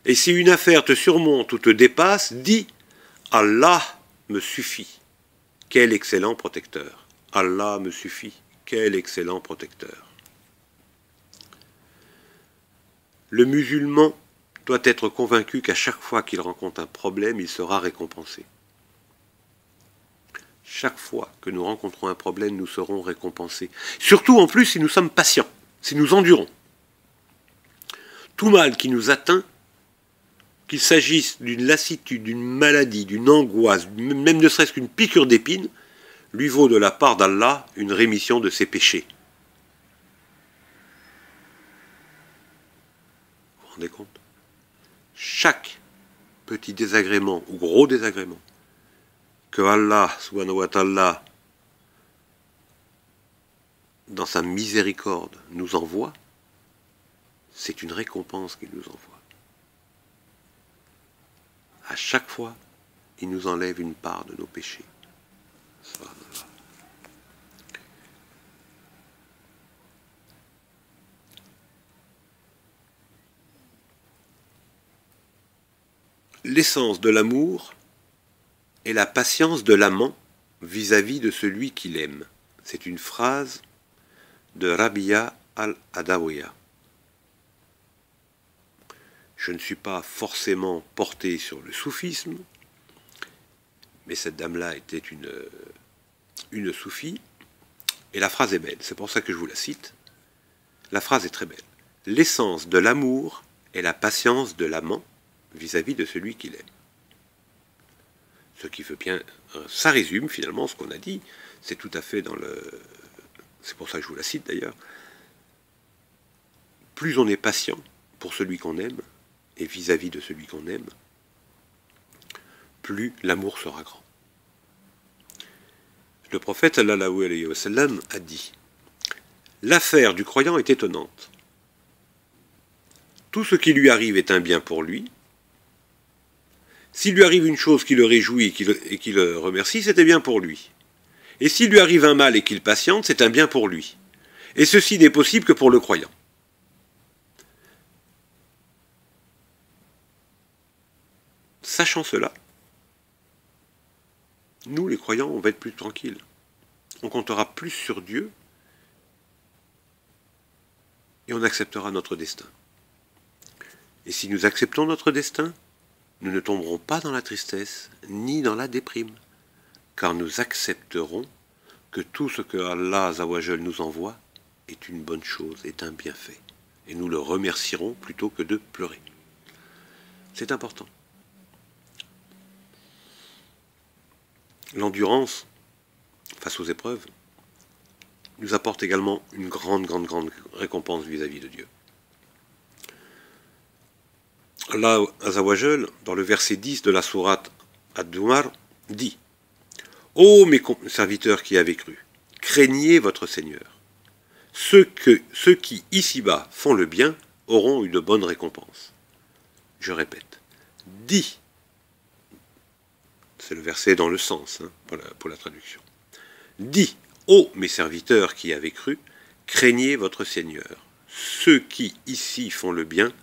et si une affaire te surmonte ou te dépasse, dis « Allah me suffit ». Quel excellent protecteur. Allah me suffit. Quel excellent protecteur. Le musulman doit être convaincu qu'à chaque fois qu'il rencontre un problème, il sera récompensé. Chaque fois que nous rencontrons un problème, nous serons récompensés. Surtout en plus si nous sommes patients, si nous endurons. Tout mal qui nous atteint, qu'il s'agisse d'une lassitude, d'une maladie, d'une angoisse, même ne serait-ce qu'une piqûre d'épine, lui vaut de la part d'Allah une rémission de ses péchés. Vous vous rendez compte? Chaque petit désagrément ou gros désagrément que Allah, subhanahu wa ta'ala, dans sa miséricorde, nous envoie, c'est une récompense qu'il nous envoie. À chaque fois, il nous enlève une part de nos péchés. L'essence de l'amour est la patience de l'amant vis-à-vis de celui qu'il aime. C'est une phrase de Rabia al-Adawiya. Je ne suis pas forcément porté sur le soufisme, mais cette dame-là était une soufie, et la phrase est belle, c'est pour ça que je vous la cite. La phrase est très belle. L'essence de l'amour est la patience de l'amant vis-à-vis de celui qu'il aime. Ce qui veut bien... Ça résume finalement ce qu'on a dit, c'est tout à fait dans le... C'est pour ça que je vous la cite d'ailleurs. Plus on est patient pour celui qu'on aime, et vis-à-vis de celui qu'on aime, plus l'amour sera grand. Le prophète sallallahu alayhi wa sallam a dit « L'affaire du croyant est étonnante. Tout ce qui lui arrive est un bien pour lui. S'il lui arrive une chose qui le réjouit et qui le remercie, c'est un bien pour lui. Et s'il lui arrive un mal et qu'il patiente, c'est un bien pour lui. Et ceci n'est possible que pour le croyant. » Sachant cela, nous les croyants, on va être plus tranquilles. On comptera plus sur Dieu et on acceptera notre destin. Et si nous acceptons notre destin, nous ne tomberons pas dans la tristesse ni dans la déprime, car nous accepterons que tout ce que Allah Azawajal nous envoie est une bonne chose, est un bienfait. Et nous le remercierons plutôt que de pleurer. C'est important. L'endurance face aux épreuves nous apporte également une grande récompense vis-à-vis de Dieu. Allah Azawajal, dans le verset 10 de la sourate Ad-Dumar, dit « Ô mes serviteurs qui avez cru, craignez votre Seigneur. Ceux qui ici-bas font le bien auront une bonne récompense. » Je répète, dis. C'est le verset dans le sens, hein, pour la traduction. Dis, ô mes serviteurs qui avez cru, craignez votre Seigneur. Ceux qui ici font le bien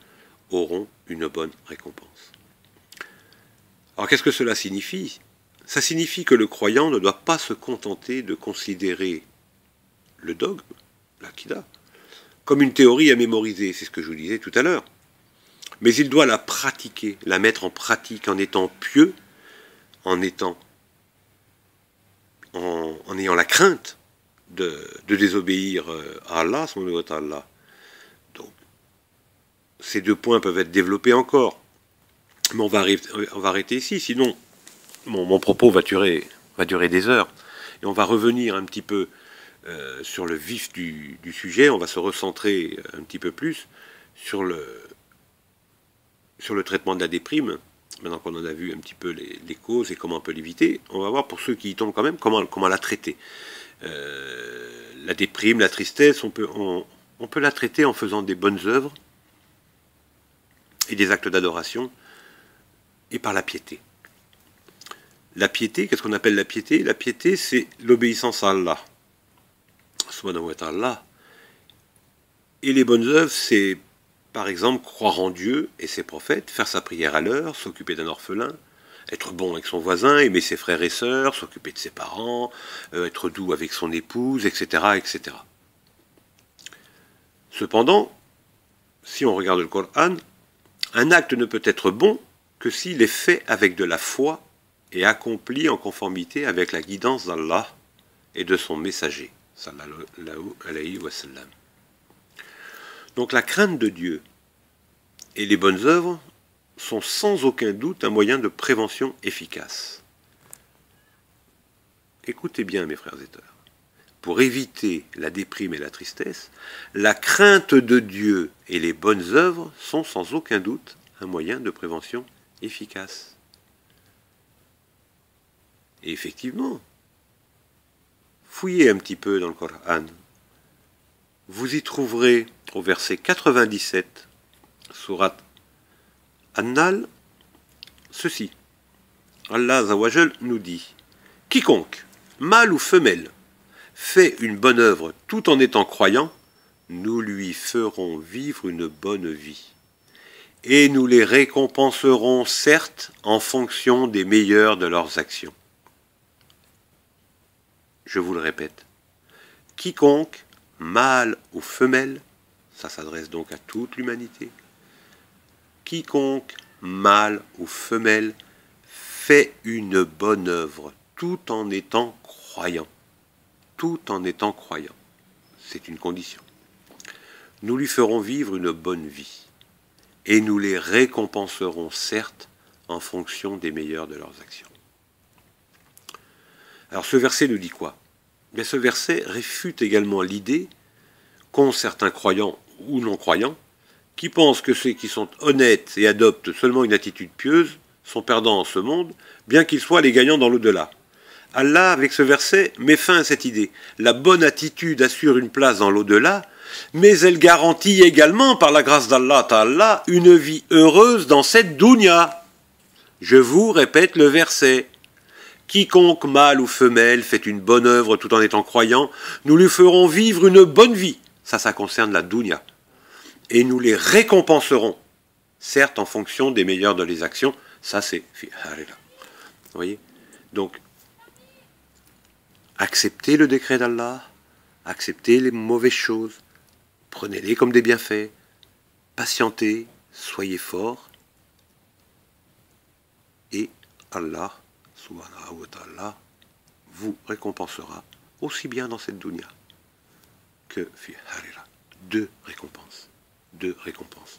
auront une bonne récompense. Alors qu'est-ce que cela signifie? Ça signifie que le croyant ne doit pas se contenter de considérer le dogme, l'aqida, comme une théorie à mémoriser, c'est ce que je vous disais tout à l'heure. Mais il doit la pratiquer, la mettre en pratique en étant pieux, en ayant la crainte de désobéir à Allah, subhanahu wa ta'ala. Donc, ces deux points peuvent être développés encore. Mais on va arrêter ici, sinon mon propos va durer des heures. Et on va revenir un petit peu sur le vif du sujet, on va se recentrer un petit peu plus sur le traitement de la déprime. Maintenant qu'on en a vu un petit peu les causes et comment on peut l'éviter, on va voir pour ceux qui y tombent quand même comment la traiter. La déprime, la tristesse, on peut la traiter en faisant des bonnes œuvres et des actes d'adoration et par la piété. La piété, qu'est-ce qu'on appelle la piété? La piété, c'est l'obéissance à Allah, subhanahu wa ta'ala. Et les bonnes œuvres, c'est par exemple, croire en Dieu et ses prophètes, faire sa prière à l'heure, s'occuper d'un orphelin, être bon avec son voisin, aimer ses frères et sœurs, s'occuper de ses parents, être doux avec son épouse, etc., etc. Cependant, si on regarde le Coran, un acte ne peut être bon que s'il est fait avec de la foi et accompli en conformité avec la guidance d'Allah et de son messager, sallallahu alayhi wa sallam. Donc la crainte de Dieu et les bonnes œuvres sont sans aucun doute un moyen de prévention efficace. Écoutez bien mes frères et sœurs, pour éviter la déprime et la tristesse, la crainte de Dieu et les bonnes œuvres sont sans aucun doute un moyen de prévention efficace. Et effectivement, fouillez un petit peu dans le Coran. Vous y trouverez au verset 97, sourate An-Nahl, ceci. Allah Azawajal nous dit « Quiconque, mâle ou femelle, fait une bonne œuvre tout en étant croyant, nous lui ferons vivre une bonne vie. et nous les récompenserons certes en fonction des meilleures de leurs actions. Je vous le répète, quiconque, mâle ou femelle, ça s'adresse donc à toute l'humanité, quiconque, mâle ou femelle, fait une bonne œuvre tout en étant croyant. Tout en étant croyant. C'est une condition. Nous lui ferons vivre une bonne vie et nous les récompenserons certes en fonction des meilleures de leurs actions. Alors ce verset nous dit quoi? Bien, ce verset réfute également l'idée qu'ont certains croyants ou non-croyants qui pensent que ceux qui sont honnêtes et adoptent seulement une attitude pieuse sont perdants en ce monde, bien qu'ils soient les gagnants dans l'au-delà. Allah, avec ce verset, met fin à cette idée. La bonne attitude assure une place dans l'au-delà, mais elle garantit également, par la grâce d'Allah Ta'ala, une vie heureuse dans cette dunya. Je vous répète le verset. Quiconque, mâle ou femelle, fait une bonne œuvre tout en étant croyant, nous lui ferons vivre une bonne vie. Ça concerne la dunya. Et nous les récompenserons, certes en fonction des meilleures de les actions. Ça, c'est fi harira. Vous voyez? Donc, acceptez le décret d'Allah, acceptez les mauvaises choses, prenez-les comme des bienfaits, patientez, soyez forts, et Allah, subhanahu wa ta'ala, vous récompensera aussi bien dans cette dunya que fi harira. Deux récompenses. Deux récompenses.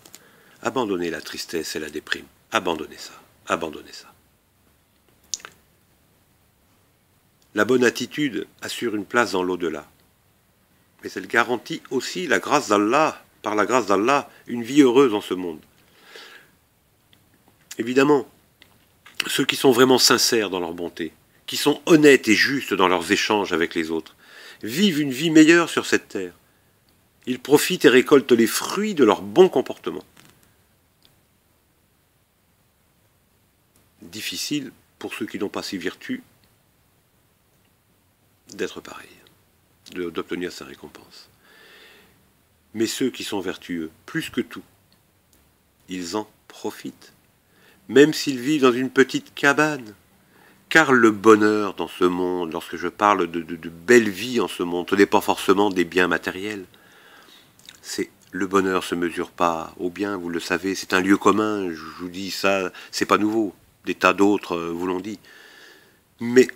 Abandonnez la tristesse et la déprime. Abandonnez ça. Abandonnez ça. La bonne attitude assure une place dans l'au-delà. Mais elle garantit aussi la grâce d'Allah, par la grâce d'Allah, une vie heureuse dans ce monde. Évidemment, ceux qui sont vraiment sincères dans leur bonté, qui sont honnêtes et justes dans leurs échanges avec les autres, vivent une vie meilleure sur cette terre. Ils profitent et récoltent les fruits de leur bon comportement. Difficile pour ceux qui n'ont pas ces vertus d'être pareils, d'obtenir sa récompense. Mais ceux qui sont vertueux, plus que tout, ils en profitent, même s'ils vivent dans une petite cabane. Car le bonheur dans ce monde, lorsque je parle de belle vie en ce monde, ce n'est pas forcément des biens matériels. Le bonheur ne se mesure pas au bien, vous le savez, c'est un lieu commun, je vous dis ça, c'est pas nouveau, des tas d'autres vous l'ont dit. Mais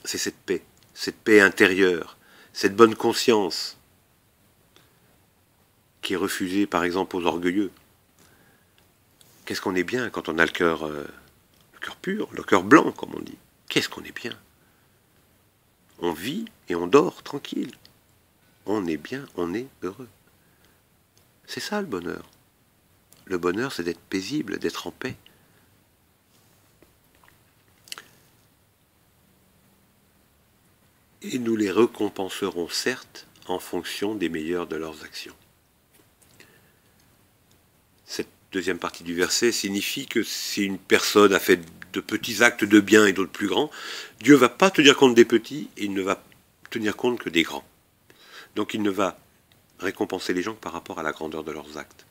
c'est cette paix intérieure, cette bonne conscience qui est refusée par exemple aux orgueilleux. Qu'est-ce qu'on est bien quand on a le cœur pur, le cœur blanc comme on dit. Qu'est-ce qu'on est bien. On vit et on dort tranquille. On est bien, on est heureux. C'est ça le bonheur. Le bonheur, c'est d'être paisible, d'être en paix. Et nous les récompenserons certes en fonction des meilleures de leurs actions. Cette deuxième partie du verset signifie que si une personne a fait de petits actes de bien et d'autres plus grands, Dieu ne va pas tenir compte des petits et il ne va tenir compte que des grands. Donc il ne va récompenser les gens par rapport à la grandeur de leurs actes.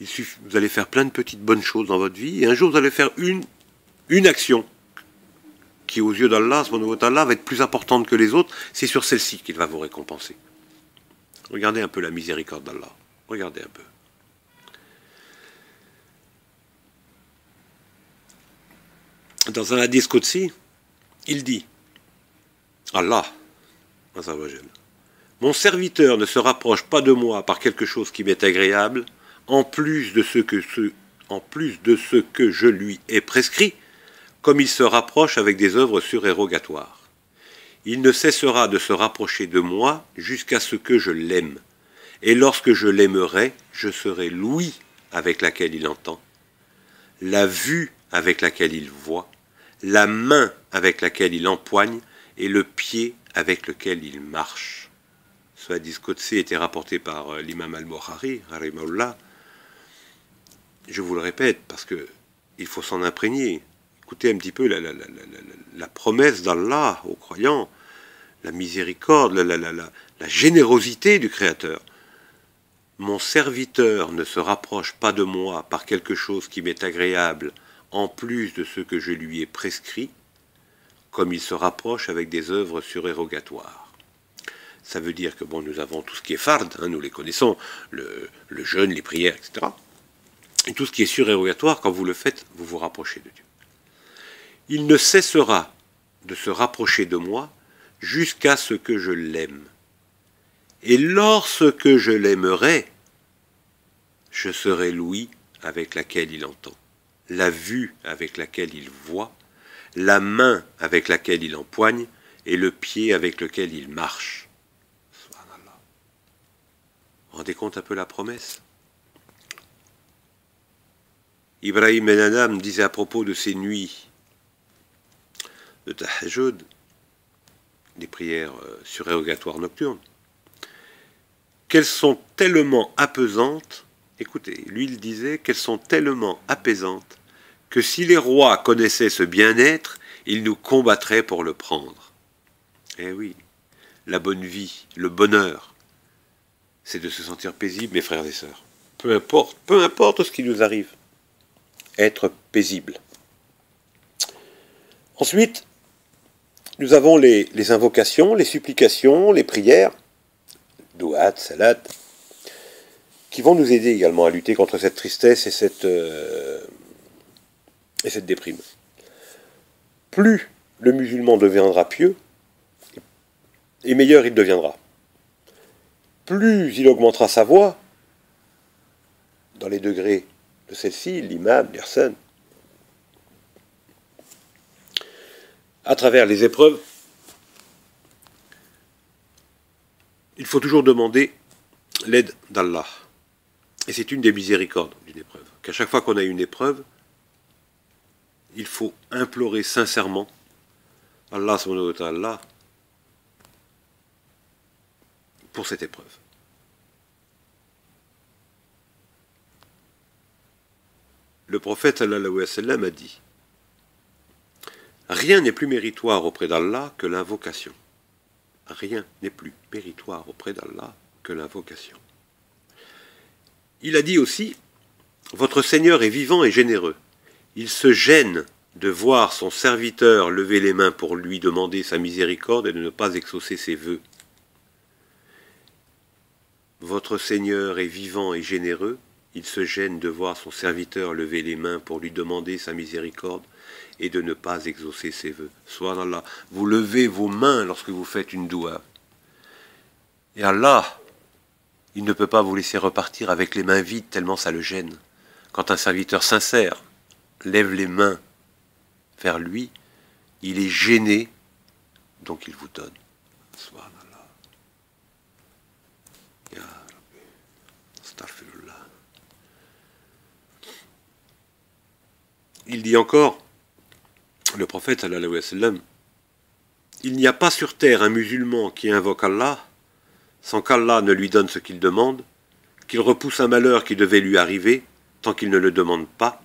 Vous allez faire plein de petites bonnes choses dans votre vie, et un jour vous allez faire une action qui, aux yeux d'Allah, va être plus importante que les autres. C'est sur celle-ci qu'il va vous récompenser. Regardez un peu la miséricorde d'Allah. Regardez un peu. Dans un hadith Qudsi, il dit, Allah, mon serviteur ne se rapproche pas de moi par quelque chose qui m'est agréable, en plus de ce que je lui ai prescrit, comme il se rapproche avec des œuvres surérogatoires. Il ne cessera de se rapprocher de moi jusqu'à ce que je l'aime. Et lorsque je l'aimerai, je serai l'ouïe avec laquelle il entend, la vue avec laquelle il voit, la main avec laquelle il empoigne et le pied avec lequel il marche. Ce hadith Qudsi était rapporté par l'imam al-Bukhari, rahimahullah. Je vous le répète, parce que il faut s'en imprégner. Écoutez un petit peu la promesse d'Allah aux croyants, la miséricorde, la générosité du Créateur. mon serviteur ne se rapproche pas de moi par quelque chose qui m'est agréable en plus de ce que je lui ai prescrit, comme il se rapproche avec des œuvres surérogatoires. Ça veut dire que bon, nous avons tout ce qui est fard, hein, nous les connaissons, le jeûne, les prières, etc. Et tout ce qui est surérogatoire, quand vous le faites, vous vous rapprochez de Dieu. Il ne cessera de se rapprocher de moi jusqu'à ce que je l'aime. Et lorsque je l'aimerai, je serai l'ouïe avec laquelle il entend, la vue avec laquelle il voit, la main avec laquelle il empoigne et le pied avec lequel il marche. Subhanallah. Vous vous rendez compte un peu la promesse? Ibrahim Ben Adam disait à propos de ces nuits de tahajjud, des prières surérogatoires nocturnes, qu'elles sont tellement apaisantes, écoutez, lui il disait qu'elles sont tellement apaisantes que si les rois connaissaient ce bien-être, ils nous combattraient pour le prendre. Eh oui, la bonne vie, le bonheur, c'est de se sentir paisible, mes frères et sœurs. Peu importe ce qui nous arrive, être paisible. Ensuite, nous avons les invocations, les supplications, les prières, douat, salat, qui vont nous aider également à lutter contre cette tristesse et cette déprime. Plus le musulman deviendra pieux, et meilleur il deviendra. Plus il augmentera sa voix, dans les degrés de celle-ci, l'imam, l'irsan, à travers les épreuves, il faut toujours demander l'aide d'Allah. Et c'est une des miséricordes d'une épreuve. Qu'à chaque fois qu'on a une épreuve, il faut implorer sincèrement Allah subhanahu wa ta'ala pour cette épreuve. Le prophète sallallahu alayhi wa sallam a dit: rien n'est plus méritoire auprès d'Allah que l'invocation. Rien n'est plus méritoire auprès d'Allah que l'invocation. Il a dit aussi: votre Seigneur est vivant et généreux. Il se gêne de voir son serviteur lever les mains pour lui demander sa miséricorde et de ne pas exaucer ses vœux. Votre Seigneur est vivant et généreux. Il se gêne de voir son serviteur lever les mains pour lui demander sa miséricorde et de ne pas exaucer ses vœux. Subhanallah, vous levez vos mains lorsque vous faites une doua. Et Allah, il ne peut pas vous laisser repartir avec les mains vides tellement ça le gêne. Quand un serviteur sincère lève les mains vers lui, il est gêné, donc il vous donne. Subhanallah. Ya Rabbi. Astaghfirullah. Il dit encore, le prophète sallallahu alayhi wa sallam, il n'y a pas sur terre un musulman qui invoque Allah sans qu'Allah ne lui donne ce qu'il demande, qu'il repousse un malheur qui devait lui arriver tant qu'il ne le demande pas,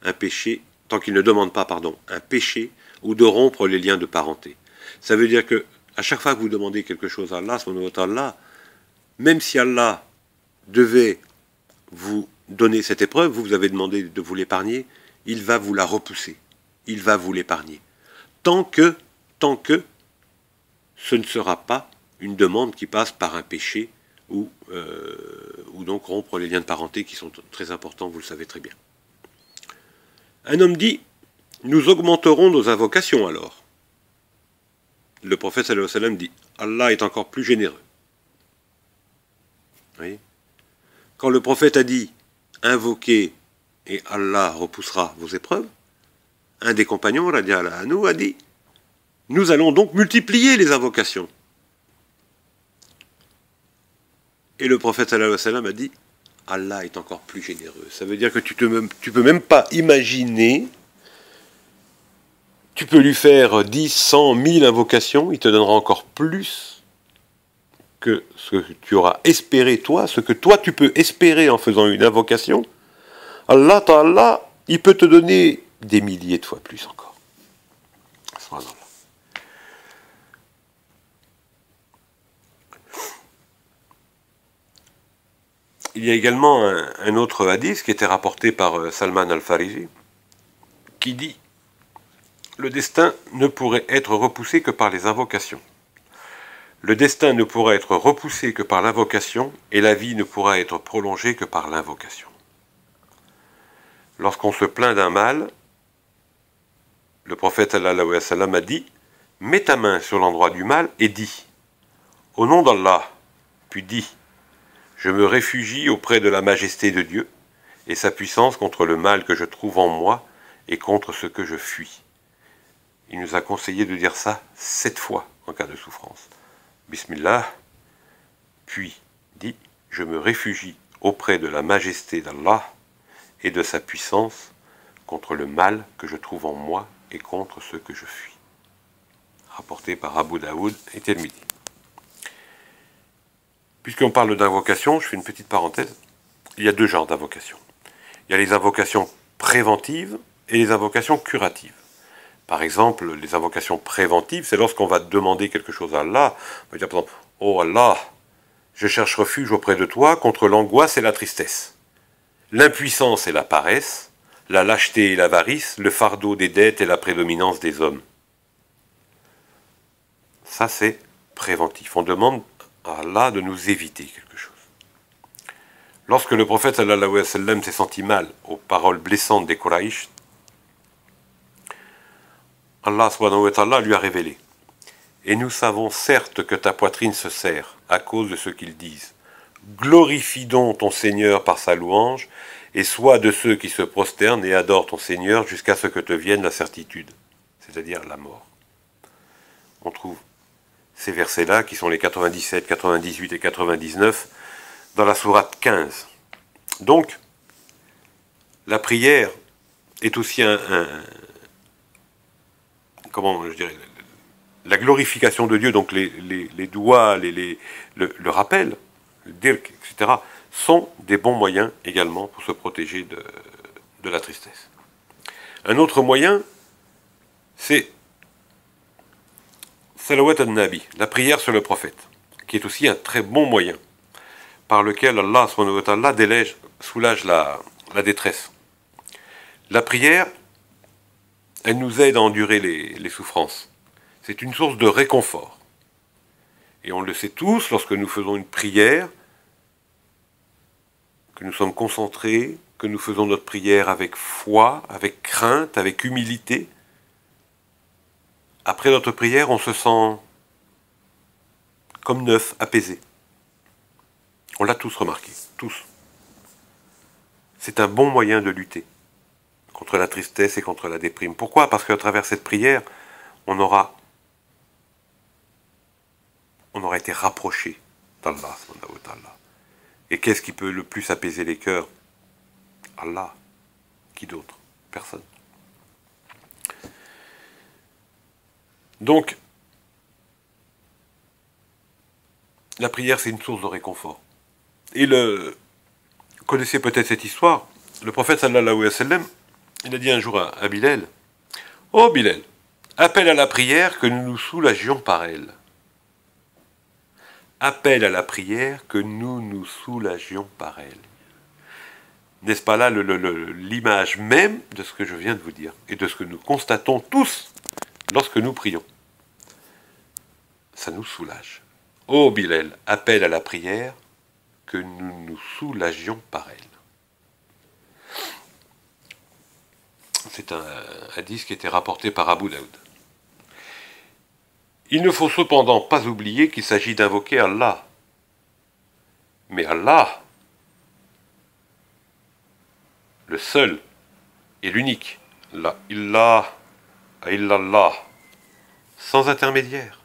un péché, un péché ou de rompre les liens de parenté. Ça veut dire que à chaque fois que vous demandez quelque chose à Allah, subhanahu wa ta'ala, même si Allah devait vous donner cette épreuve, vous avez demandé de vous l'épargner, il va vous la repousser. Il va vous l'épargner. Tant que ce ne sera pas une demande qui passe par un péché ou donc rompre les liens de parenté qui sont très importants, vous le savez très bien. Un homme dit, nous augmenterons nos invocations alors. Le prophète sallallahu alayhi wa sallam dit, Allah est encore plus généreux. Vous voyez ? Quand le prophète a dit, invoquez et Allah repoussera vos épreuves, un des compagnons, radiallahu anhu, a dit, nous allons donc multiplier les invocations. Et le prophète sallallahu alayhi wa sallam a dit, Allah est encore plus généreux. Ça veut dire que tu peux même pas imaginer, tu peux lui faire 10, 100, 1000 invocations, il te donnera encore plus que ce que tu auras espéré toi, ce que toi tu peux espérer en faisant une invocation. Allah Ta'ala, il peut te donner des milliers de fois plus encore. Subhanallah. il y a également un autre hadith qui était rapporté par Salman al-Fariji, qui dit « Le destin ne pourrait être repoussé que par les invocations. Le destin ne pourra être repoussé que par l'invocation, et la vie ne pourra être prolongée que par l'invocation. » Lorsqu'on se plaint d'un mal, le prophète sallallahu alayhi wa sallam a dit « Mets ta main sur l'endroit du mal et dis « Au nom d'Allah », puis dis « Je me réfugie auprès de la majesté de Dieu et sa puissance contre le mal que je trouve en moi et contre ce que je fuis. » Il nous a conseillé de dire ça 7 fois en cas de souffrance. Bismillah, puis dis « Je me réfugie auprès de la majesté d'Allah et de sa puissance contre le mal que je trouve en moi et contre ce que je fuis. » Rapporté par Abu Daoud et Tirmidhi. Puisqu'on parle d'invocation, je fais une petite parenthèse. Il y a 2 genres d'invocations. Il y a les invocations préventives et les invocations curatives. Par exemple, les invocations préventives, c'est lorsqu'on va demander quelque chose à Allah. On va dire par exemple, « Oh Allah, je cherche refuge auprès de toi contre l'angoisse et la tristesse, l'impuissance et la paresse, la lâcheté et l'avarice, le fardeau des dettes et la prédominance des hommes. » Ça, c'est préventif. On demande à Allah de nous éviter quelque chose. Lorsque le prophète sallallahu alayhi wa sallam s'est senti mal aux paroles blessantes des Quraïsh, Allah subhanahu wa ta'ala lui a révélé « Et nous savons certes que ta poitrine se serre à cause de ce qu'ils disent. Glorifie donc ton Seigneur par sa louange et sois de ceux qui se prosternent et adorent ton Seigneur jusqu'à ce que te vienne la certitude, c'est-à-dire la mort. » On trouve ces versets-là, qui sont les 97, 98 et 99, dans la sourate 15. Donc, la prière est aussi comment je dirais, la glorification de Dieu, donc les doigts, le rappel, le dirk, etc., sont des bons moyens également pour se protéger de la tristesse. Un autre moyen, c'est Salawat al-Nabi, la prière sur le prophète, qui est aussi un très bon moyen par lequel Allah subhanahu wa ta'ala soulage la détresse. La prière, elle nous aide à endurer les souffrances. C'est une source de réconfort. Et on le sait tous, lorsque nous faisons une prière, que nous sommes concentrés, que nous faisons notre prière avec foi, avec crainte, avec humilité, après notre prière, on se sent comme neuf, apaisé. On l'a tous remarqué, tous. C'est un bon moyen de lutter contre la tristesse et contre la déprime. Pourquoi? Parce qu'à travers cette prière, on aura été rapproché d'Allah. Et qu'est-ce qui peut le plus apaiser les cœurs? Allah. Qui d'autre? Personne. Donc, la prière, c'est une source de réconfort. Et vous connaissez peut-être cette histoire, le prophète sallallahu alayhi wa sallam, il a dit un jour à Bilal, « Oh Bilal, appelle à la prière que nous nous soulagions par elle. » Appelle à la prière que nous nous soulagions par elle. N'est-ce pas là l'image même de ce que je viens de vous dire, et de ce que nous constatons tous lorsque nous prions? Ça nous soulage. Ô Bilal, appelle à la prière que nous nous soulagions par elle. C'est un hadith qui était rapporté par Abu Daoud. Il ne faut cependant pas oublier qu'il s'agit d'invoquer Allah. Mais Allah, le seul et l'unique, la ilaha illallah, sans intermédiaire.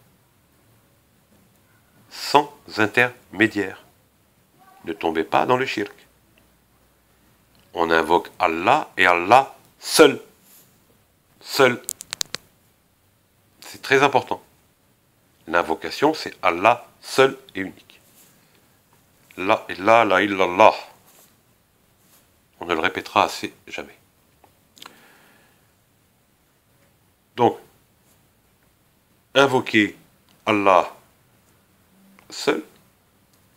Sans intermédiaire. Ne tombez pas dans le shirk. On invoque Allah et Allah seul. Seul. C'est très important. L'invocation, c'est Allah seul et unique. La ilaha illallah. On ne le répétera assez jamais. Donc, invoquer Allah seul.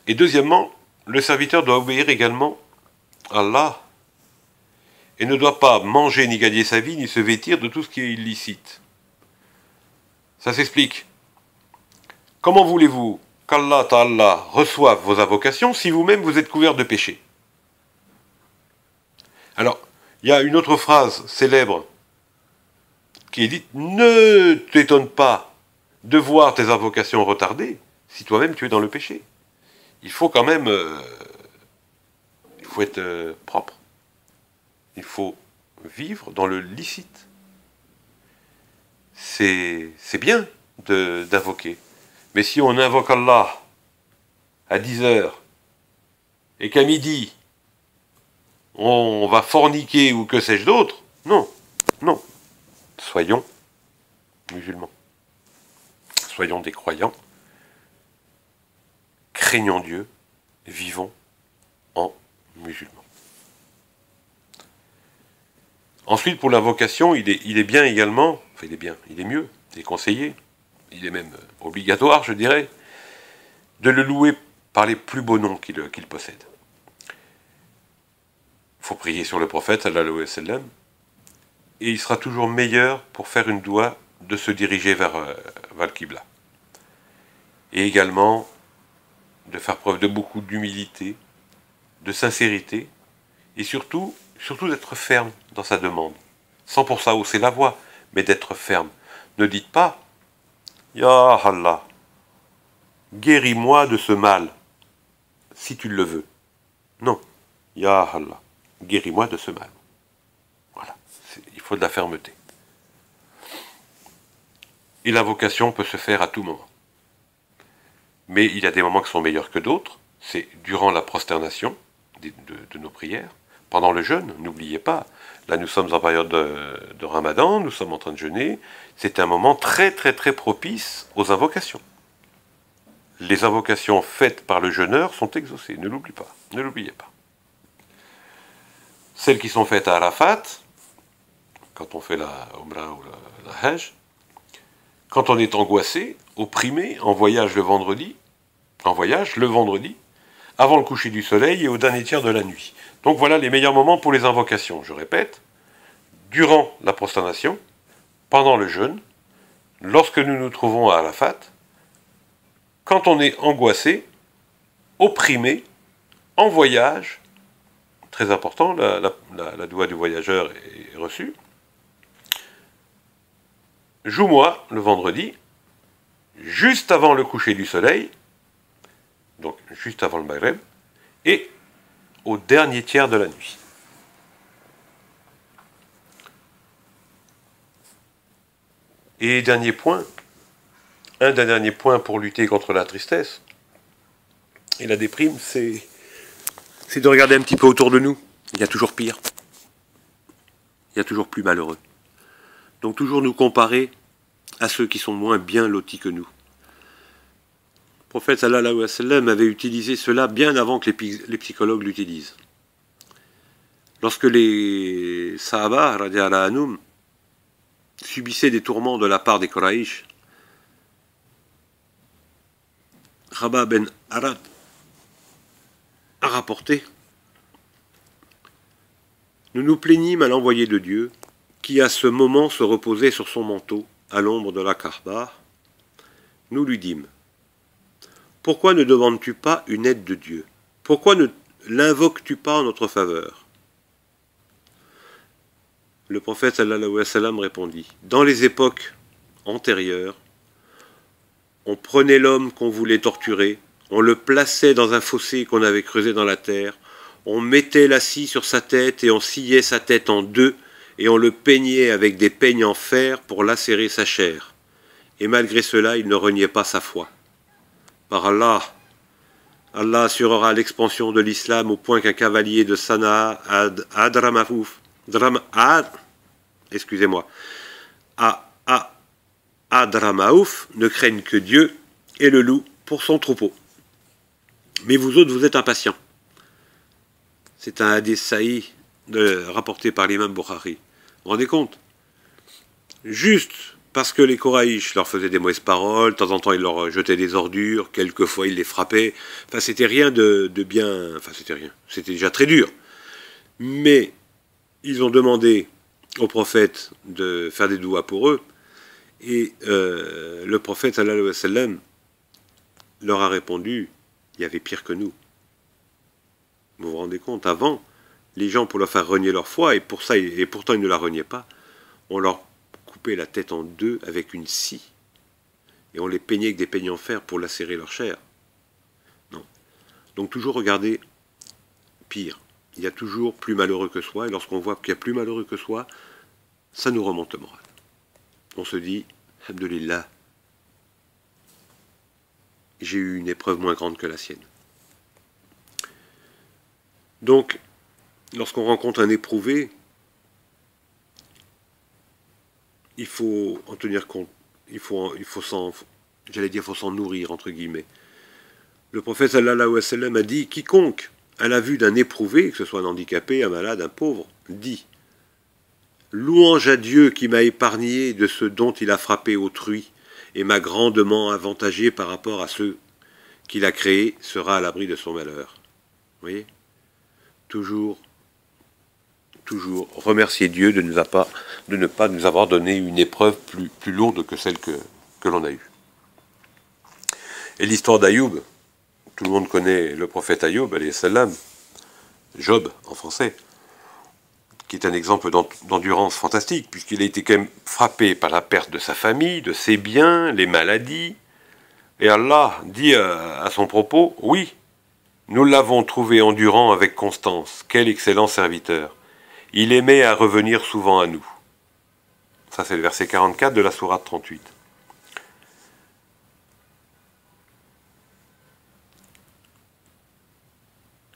Et deuxièmement, le serviteur doit obéir également à Allah et ne doit pas manger ni gagner sa vie ni se vêtir de tout ce qui est illicite. Ça s'explique. Comment voulez-vous qu'Allah Ta'ala reçoive vos invocations si vous-même vous êtes couvert de péché? Alors, il y a une autre phrase célèbre qui est dite « Ne t'étonne pas de voir tes invocations retardées si toi-même tu es dans le péché. » Il faut quand même... il faut être propre. Il faut vivre dans le licite. C'est bien d'invoquer. Mais si on invoque Allah à 10 heures et qu'à midi, on va forniquer ou que sais-je d'autre, non, non. Soyons musulmans. Soyons des croyants. Craignons Dieu. Vivons en musulmans. Ensuite, pour l'invocation, il est bien également, enfin il est mieux, il est conseillé, il est même obligatoire, je dirais, de le louer par les plus beaux noms qu'il possède. Il faut prier sur le prophète, sallallahu alayhi wa sallam, et il sera toujours meilleur pour faire une doua de se diriger vers le Qibla. Et également de faire preuve de beaucoup d'humilité, de sincérité, et surtout d'être ferme dans sa demande. Sans pour ça hausser la voix, mais d'être ferme. Ne dites pas « Ya Allah, guéris-moi de ce mal, si tu le veux. » Non. « Ya Allah, guéris-moi de ce mal. » Voilà. Il faut de la fermeté. Et l'invocation peut se faire à tout moment. Mais il y a des moments qui sont meilleurs que d'autres. C'est durant la prosternation de nos prières. Pendant le jeûne, n'oubliez pas, là nous sommes en période de Ramadan, nous sommes en train de jeûner, c'est un moment très très très propice aux invocations. Les invocations faites par le jeûneur sont exaucées, ne l'oubliez pas, ne l'oubliez pas. Celles qui sont faites à Arafat, quand on fait la Umrah ou la Hajj, quand on est angoissé, opprimé, en voyage le vendredi, avant le coucher du soleil et au dernier tiers de la nuit. Donc voilà les meilleurs moments pour les invocations. Je répète, durant la prosternation, pendant le jeûne, lorsque nous nous trouvons à Arafat, quand on est angoissé, opprimé, en voyage, très important, la doua du voyageur est reçue, joue-moi le vendredi, juste avant le coucher du soleil, donc juste avant le Maghreb, et au dernier tiers de la nuit. Et dernier point, un des derniers points pour lutter contre la tristesse et la déprime, c'est de regarder un petit peu autour de nous. Il y a toujours pire. Il y a toujours plus malheureux. Donc toujours nous comparer à ceux qui sont moins bien lotis que nous. Le prophète sallallahu alayhi wa sallam avait utilisé cela bien avant que les psychologues l'utilisent. Lorsque les Sahaba, radiyallahu anhum, subissaient des tourments de la part des Quraïsh, Rabah ben Arad a rapporté: nous nous plaignîmes à l'envoyé de Dieu, qui à ce moment se reposait sur son manteau, à l'ombre de la Kaaba. Nous lui dîmes: pourquoi ne demandes-tu pas une aide de Dieu? Pourquoi ne l'invoques-tu pas en notre faveur? Le prophète sallallahu alayhi wa sallam répondit: dans les époques antérieures, on prenait l'homme qu'on voulait torturer, on le plaçait dans un fossé qu'on avait creusé dans la terre, on mettait la scie sur sa tête et on sciait sa tête en deux et on le peignait avec des peignes en fer pour lacérer sa chair. Et malgré cela, il ne reniait pas sa foi. Par Allah, Allah assurera l'expansion de l'islam au point qu'un cavalier de Sanaa à Hadramaouf ne craigne que Dieu et le loup pour son troupeau. Mais vous autres, vous êtes impatients. C'est un hadith sahih rapporté par l'imam Bukhari. Vous vous rendez compte? Juste Parce que les Koraïch leur faisaient des mauvaises paroles, de temps en temps ils leur jetaient des ordures, quelquefois ils les frappaient. Enfin, c'était rien de bien... Enfin, c'était rien. C'était déjà très dur. Mais ils ont demandé au prophète de faire des douas pour eux. Et le prophète, sallallahu alayhi wa sallam, leur a répondu, il y avait pire que nous. Vous vous rendez compte, avant, les gens, pour leur faire renier leur foi, et pourtant ils ne la reniaient pas, on leur coupait la tête en deux avec une scie. Et on les peignait avec des peignes en fer pour lacérer leur chair. Non. Donc toujours regarder pire. Il y a toujours plus malheureux que soi, et lorsqu'on voit qu'il y a plus malheureux que soi, ça nous remonte le moral. On se dit, alhamdoulilah, j'ai eu une épreuve moins grande que la sienne. Donc, lorsqu'on rencontre un éprouvé, il faut en tenir compte, il faut s'en nourrir, entre guillemets. Le prophète sallallahu alayhi wa sallam a dit, quiconque, à la vue d'un éprouvé, que ce soit un handicapé, un malade, un pauvre, dit, louange à Dieu qui m'a épargné de ce dont il a frappé autrui, et m'a grandement avantagé par rapport à ceux qu'il a créés, sera à l'abri de son malheur. Vous voyez ? Toujours remercier Dieu de ne pas nous avoir donné une épreuve plus lourde que celle que l'on a eue. Et l'histoire d'Ayoub, tout le monde connaît le prophète Ayoub, alayhi salam, Job en français, qui est un exemple d'endurance fantastique, puisqu'il a été quand même frappé par la perte de sa famille, de ses biens, les maladies, et Allah dit à son propos, oui, nous l'avons trouvé endurant avec constance, quel excellent serviteur. Il aimait à revenir souvent à nous. Ça, c'est le verset 44 de la sourate 38.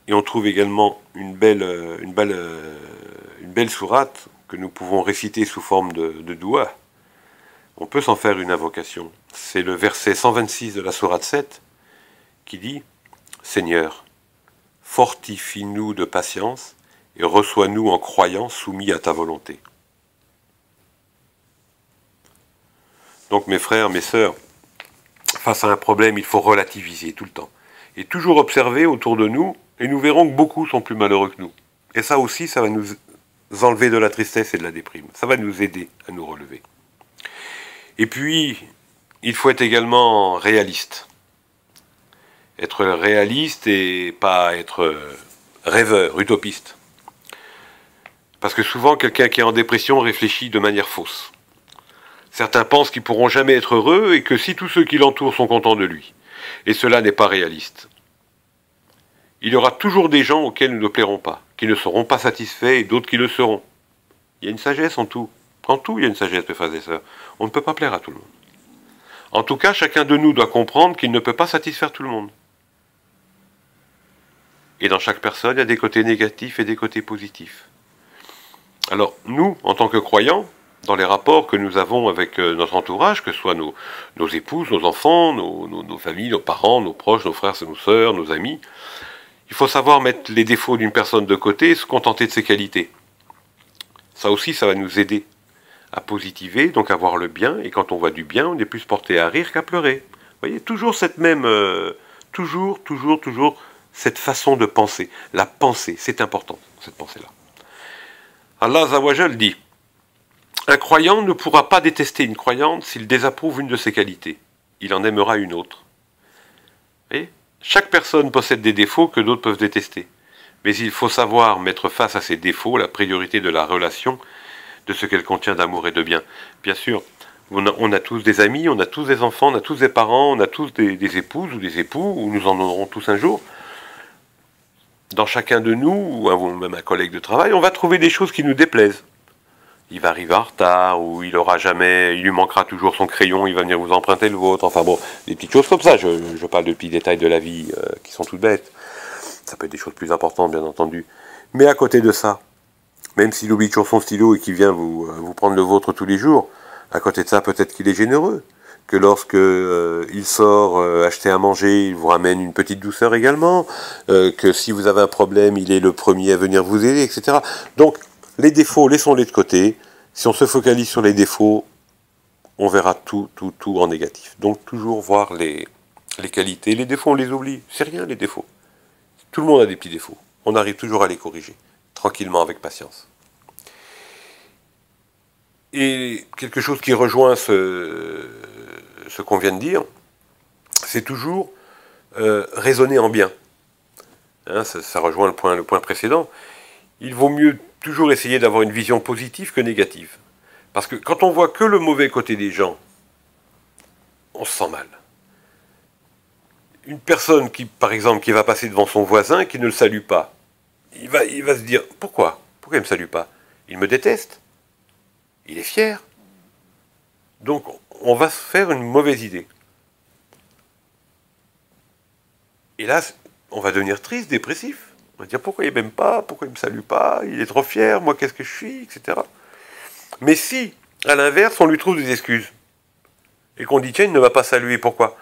Et on trouve également une belle sourate que nous pouvons réciter sous forme de doua. On peut s'en faire une invocation. C'est le verset 126 de la sourate 7 qui dit « Seigneur, fortifie-nous de patience et reçois-nous en croyant soumis à ta volonté. » Donc mes frères, mes sœurs, face à un problème, il faut relativiser tout le temps. Et toujours observer autour de nous, et nous verrons que beaucoup sont plus malheureux que nous. Et ça aussi, ça va nous enlever de la tristesse et de la déprime. Ça va nous aider à nous relever. Et puis, il faut être également réaliste. Être réaliste et pas être rêveur, utopiste. Parce que souvent, quelqu'un qui est en dépression réfléchit de manière fausse. Certains pensent qu'ils ne pourront jamais être heureux et que si tous ceux qui l'entourent sont contents de lui. Et cela n'est pas réaliste. Il y aura toujours des gens auxquels nous ne plairons pas, qui ne seront pas satisfaits et d'autres qui le seront. Il y a une sagesse en tout. En tout, il y a une sagesse, mes frères et sœurs. On ne peut pas plaire à tout le monde. En tout cas, chacun de nous doit comprendre qu'il ne peut pas satisfaire tout le monde. Et dans chaque personne, il y a des côtés négatifs et des côtés positifs. Alors, nous, en tant que croyants, dans les rapports que nous avons avec notre entourage, que ce soit nos épouses, nos enfants, nos familles, nos parents, nos proches, nos frères, nos sœurs, nos amis, il faut savoir mettre les défauts d'une personne de côté et se contenter de ses qualités. Ça aussi, ça va nous aider à positiver, donc à voir le bien, et quand on voit du bien, on est plus porté à rire qu'à pleurer. Vous voyez, toujours cette même... toujours cette façon de penser. La pensée, c'est important, cette pensée-là. Allah Azza wa Jal dit, un croyant ne pourra pas détester une croyante s'il désapprouve une de ses qualités. Il en aimera une autre. Vous voyez ? Chaque personne possède des défauts que d'autres peuvent détester. Mais il faut savoir mettre face à ces défauts la priorité de la relation, de ce qu'elle contient d'amour et de bien. Bien sûr, on a tous des amis, on a tous des enfants, on a tous des parents, on a tous des épouses ou des époux, ou nous en aurons tous un jour. Dans chacun de nous, ou même un collègue de travail, on va trouver des choses qui nous déplaisent. Il va arriver en retard, ou il lui manquera toujours son crayon, il va venir vous emprunter le vôtre, enfin bon, des petites choses comme ça, je parle de petits détails de la vie qui sont toutes bêtes. Ça peut être des choses plus importantes, bien entendu. Mais à côté de ça, même s'il oublie toujours son stylo et qu'il vient vous prendre le vôtre tous les jours, à côté de ça, peut-être qu'il est généreux, que lorsque il sort acheter à manger, il vous ramène une petite douceur également, que si vous avez un problème, il est le premier à venir vous aider, etc. Donc, les défauts, laissons-les de côté. Si on se focalise sur les défauts, on verra tout en négatif. Donc toujours voir les qualités. Les défauts, on les oublie. C'est rien les défauts. Tout le monde a des petits défauts. On arrive toujours à les corriger, tranquillement, avec patience. Et quelque chose qui rejoint ce qu'on vient de dire, c'est toujours raisonner en bien. Hein, ça rejoint le point précédent. Il vaut mieux toujours essayer d'avoir une vision positive que négative. Parce que quand on voit que le mauvais côté des gens, on se sent mal. Une personne qui, par exemple, qui va passer devant son voisin et qui ne le salue pas, il va se dire, pourquoi il ne me salue pas? Il me déteste. Il est fier. Donc, on va se faire une mauvaise idée. Et là, on va devenir triste, dépressif. On va dire, pourquoi il ne m'aime pas? Pourquoi il ne me salue pas? Il est trop fier, moi, qu'est-ce que je suis, etc. Mais si, à l'inverse, on lui trouve des excuses, et qu'on dit, tiens, il ne m'a pas salué, pourquoi?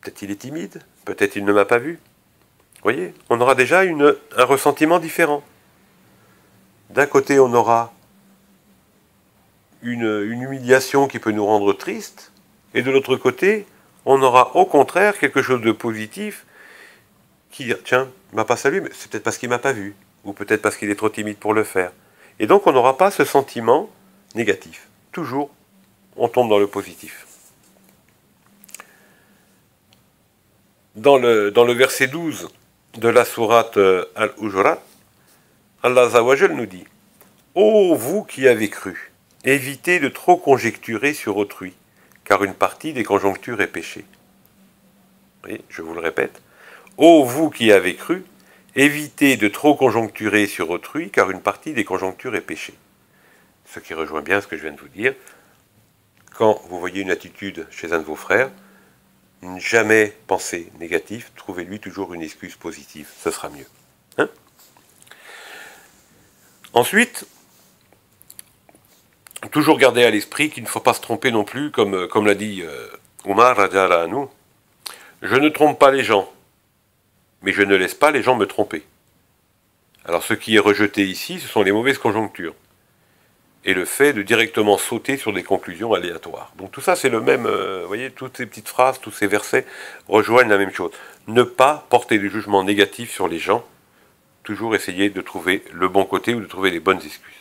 Peut-être il est timide, peut-être il ne m'a pas vu. Vous voyez, on aura déjà un ressentiment différent. D'un côté, on aura une humiliation qui peut nous rendre tristes, et de l'autre côté, on aura au contraire quelque chose de positif qui dit, tiens, il ne m'a pas salué, mais c'est peut-être parce qu'il ne m'a pas vu, ou peut-être parce qu'il est trop timide pour le faire. Et donc, on n'aura pas ce sentiment négatif. Toujours, on tombe dans le positif. Dans le verset 12 de la sourate Al-Hujurat, Allah Azza wa Jal nous dit « Ô vous qui avez cru, évitez de trop conjecturer sur autrui, car une partie des conjonctures est péché. » Oui, je vous le répète. « Ô vous qui avez cru, évitez de trop conjoncturer sur autrui, car une partie des conjonctures est péché. » Ce qui rejoint bien ce que je viens de vous dire. Quand vous voyez une attitude chez un de vos frères, ne jamais penser négatif, trouvez-lui toujours une excuse positive, ce sera mieux. Hein? Ensuite, toujours garder à l'esprit qu'il ne faut pas se tromper non plus, comme l'a dit Omar Radiallahu Anhu, je ne trompe pas les gens, mais je ne laisse pas les gens me tromper. Alors ce qui est rejeté ici, ce sont les mauvaises conjonctures, et le fait de directement sauter sur des conclusions aléatoires. Donc tout ça, c'est le même, vous voyez, toutes ces petites phrases, tous ces versets rejoignent la même chose. Ne pas porter de jugement négatif sur les gens, toujours essayer de trouver le bon côté ou de trouver les bonnes excuses.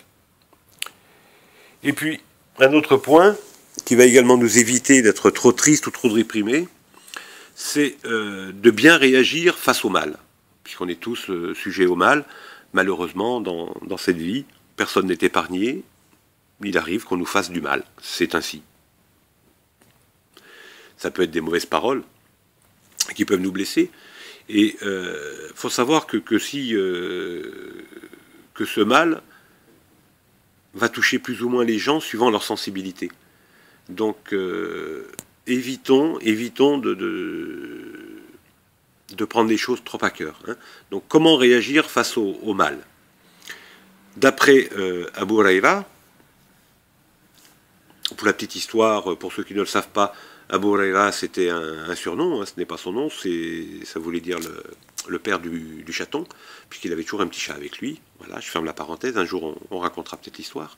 Et puis, un autre point qui va également nous éviter d'être trop triste ou trop déprimé, c'est de bien réagir face au mal, puisqu'on est tous sujets au mal. Malheureusement, dans cette vie, personne n'est épargné. Il arrive qu'on nous fasse du mal. C'est ainsi. Ça peut être des mauvaises paroles qui peuvent nous blesser. Et faut savoir que ce mal va toucher plus ou moins les gens suivant leur sensibilité. Donc, évitons de prendre les choses trop à cœur. Hein. Donc, comment réagir face au mal? D'après Abu Huraïra, pour la petite histoire, pour ceux qui ne le savent pas, Abu Huraïra, c'était un surnom, hein, ce n'est pas son nom, ça voulait dire le père du chaton, puisqu'il avait toujours un petit chat avec lui. Voilà, je ferme la parenthèse, un jour on racontera peut-être l'histoire.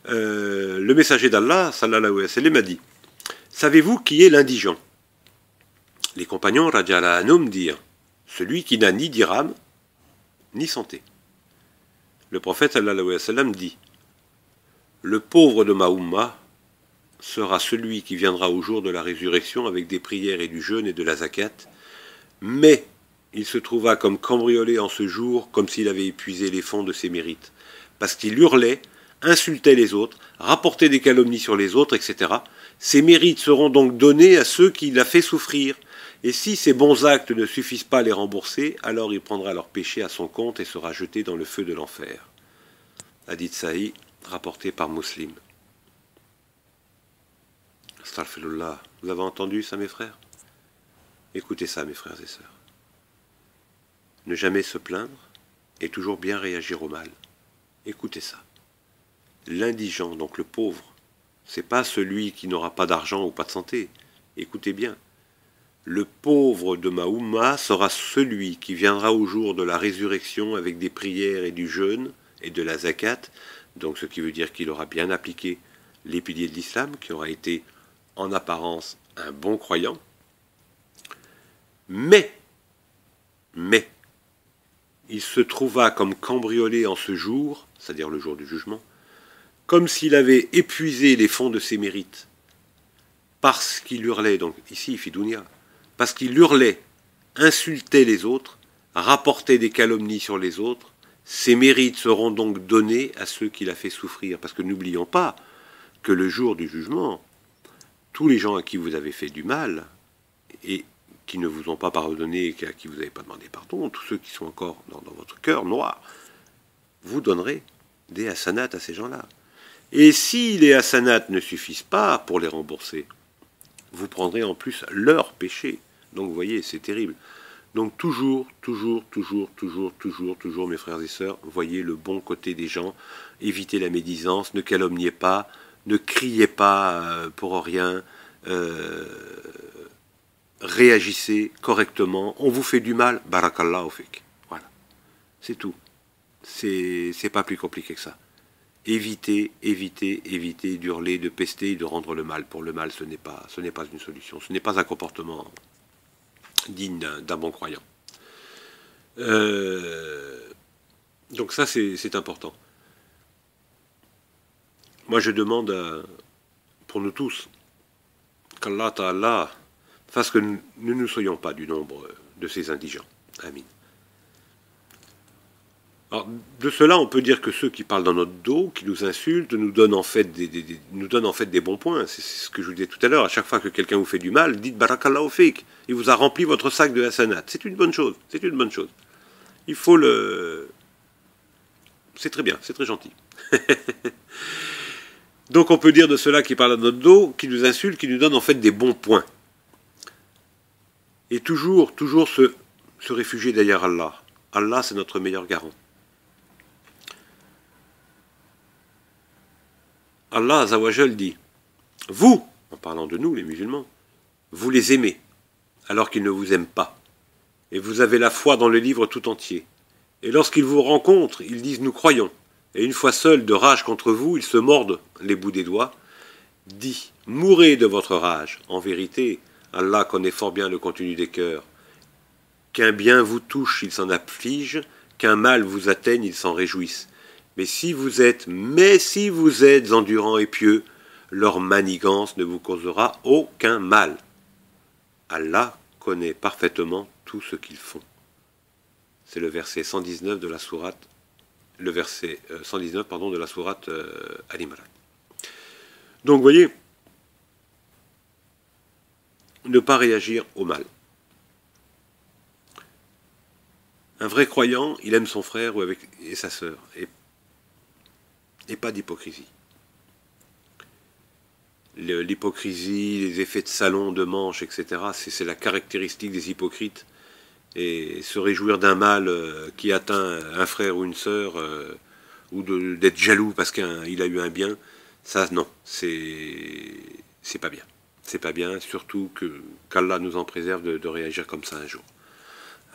Le messager d'Allah, sallallahu alayhi wa sallam, a dit « Savez-vous qui est l'indigent ?» Les compagnons, radiyallahu anhum, dirent « Celui qui n'a ni dirham, ni santé. » Le prophète, sallallahu alayhi wa sallam, dit « Le pauvre de ma umma sera celui qui viendra au jour de la résurrection avec des prières et du jeûne et de la zakat, mais il se trouva comme cambriolé en ce jour, comme s'il avait épuisé les fonds de ses mérites, parce qu'il hurlait, insultait les autres, rapportait des calomnies sur les autres, etc. Ses mérites seront donc donnés à ceux qui l'a fait souffrir, et si ses bons actes ne suffisent pas à les rembourser, alors il prendra leur péché à son compte et sera jeté dans le feu de l'enfer. Hadith Sahih, rapporté par Muslim. Astaghfirullah. Vous avez entendu ça, mes frères? Écoutez ça, mes frères et sœurs. Ne jamais se plaindre et toujours bien réagir au mal. Écoutez ça. L'indigent, donc le pauvre, c'est pas celui qui n'aura pas d'argent ou pas de santé. Écoutez bien. Le pauvre de ma umma sera celui qui viendra au jour de la résurrection avec des prières et du jeûne et de la zakat, donc ce qui veut dire qu'il aura bien appliqué les piliers de l'islam, qui aura été en apparence un bon croyant, mais, il se trouva comme cambriolé en ce jour, c'est-à-dire le jour du jugement, comme s'il avait épuisé les fonds de ses mérites, parce qu'il hurlait, donc ici, Fidounia, parce qu'il hurlait, insultait les autres, rapportait des calomnies sur les autres, ses mérites seront donc donnés à ceux qu'il a fait souffrir. Parce que n'oublions pas que le jour du jugement, tous les gens à qui vous avez fait du mal, et qui ne vous ont pas pardonné, et à qui vous n'avez pas demandé pardon, tous ceux qui sont encore dans votre cœur noir, vous donnerez des hasanats à ces gens-là. Et si les hasanats ne suffisent pas pour les rembourser, vous prendrez en plus leur péché. Donc vous voyez, c'est terrible. Donc toujours, mes frères et sœurs, voyez le bon côté des gens, évitez la médisance, ne calomniez pas, ne criez pas pour rien, réagissez correctement, on vous fait du mal, barakallahu fik. Voilà, c'est tout. C'est pas plus compliqué que ça. Évitez d'hurler, de pester et de rendre le mal. Pour le mal, ce n'est pas une solution. Ce n'est pas un comportement digne d'un bon croyant. Donc ça, c'est important. Moi, je demande pour nous tous qu'Allah Ta'ala fasse que nous ne soyons pas du nombre de ces indigents. Amin. Alors, de cela, on peut dire que ceux qui parlent dans notre dos, qui nous insultent, nous donnent en fait des bons points. C'est ce que je vous disais tout à l'heure. À chaque fois que quelqu'un vous fait du mal, dites barakallahu fik. Il vous a rempli votre sac de hasanat. C'est une bonne chose. C'est une bonne chose. Il faut le... C'est très bien, c'est très gentil. Donc on peut dire de ceux-là qui parlent dans notre dos, qui nous insultent, qui nous donnent en fait des bons points. Et toujours se réfugier derrière Allah. Allah, c'est notre meilleur garant. Allah Azawajal dit, vous, en parlant de nous, les musulmans, vous les aimez, alors qu'ils ne vous aiment pas. Et vous avez la foi dans le livre tout entier. Et lorsqu'ils vous rencontrent, ils disent, nous croyons. Et une fois seuls de rage contre vous, ils se mordent les bouts des doigts. Dit, mourrez de votre rage. En vérité, Allah connaît fort bien le contenu des cœurs. Qu'un bien vous touche, il s'en afflige. Qu'un mal vous atteigne, il s'en réjouisse. Mais si vous êtes endurants et pieux, leur manigance ne vous causera aucun mal. Allah connaît parfaitement tout ce qu'ils font. C'est le verset 119 de la sourate, de la sourate Al-Imran. Donc, vous voyez, ne pas réagir au mal. Un vrai croyant, il aime son frère et sa sœur, et pas d'hypocrisie. L'hypocrisie, les effets de salon, de manche, etc., c'est la caractéristique des hypocrites. Et se réjouir d'un mal qui atteint un frère ou une sœur, ou d'être jaloux parce qu'il a eu un bien, ça, non, c'est pas bien. C'est pas bien, surtout qu'Allah nous en préserve de réagir comme ça un jour.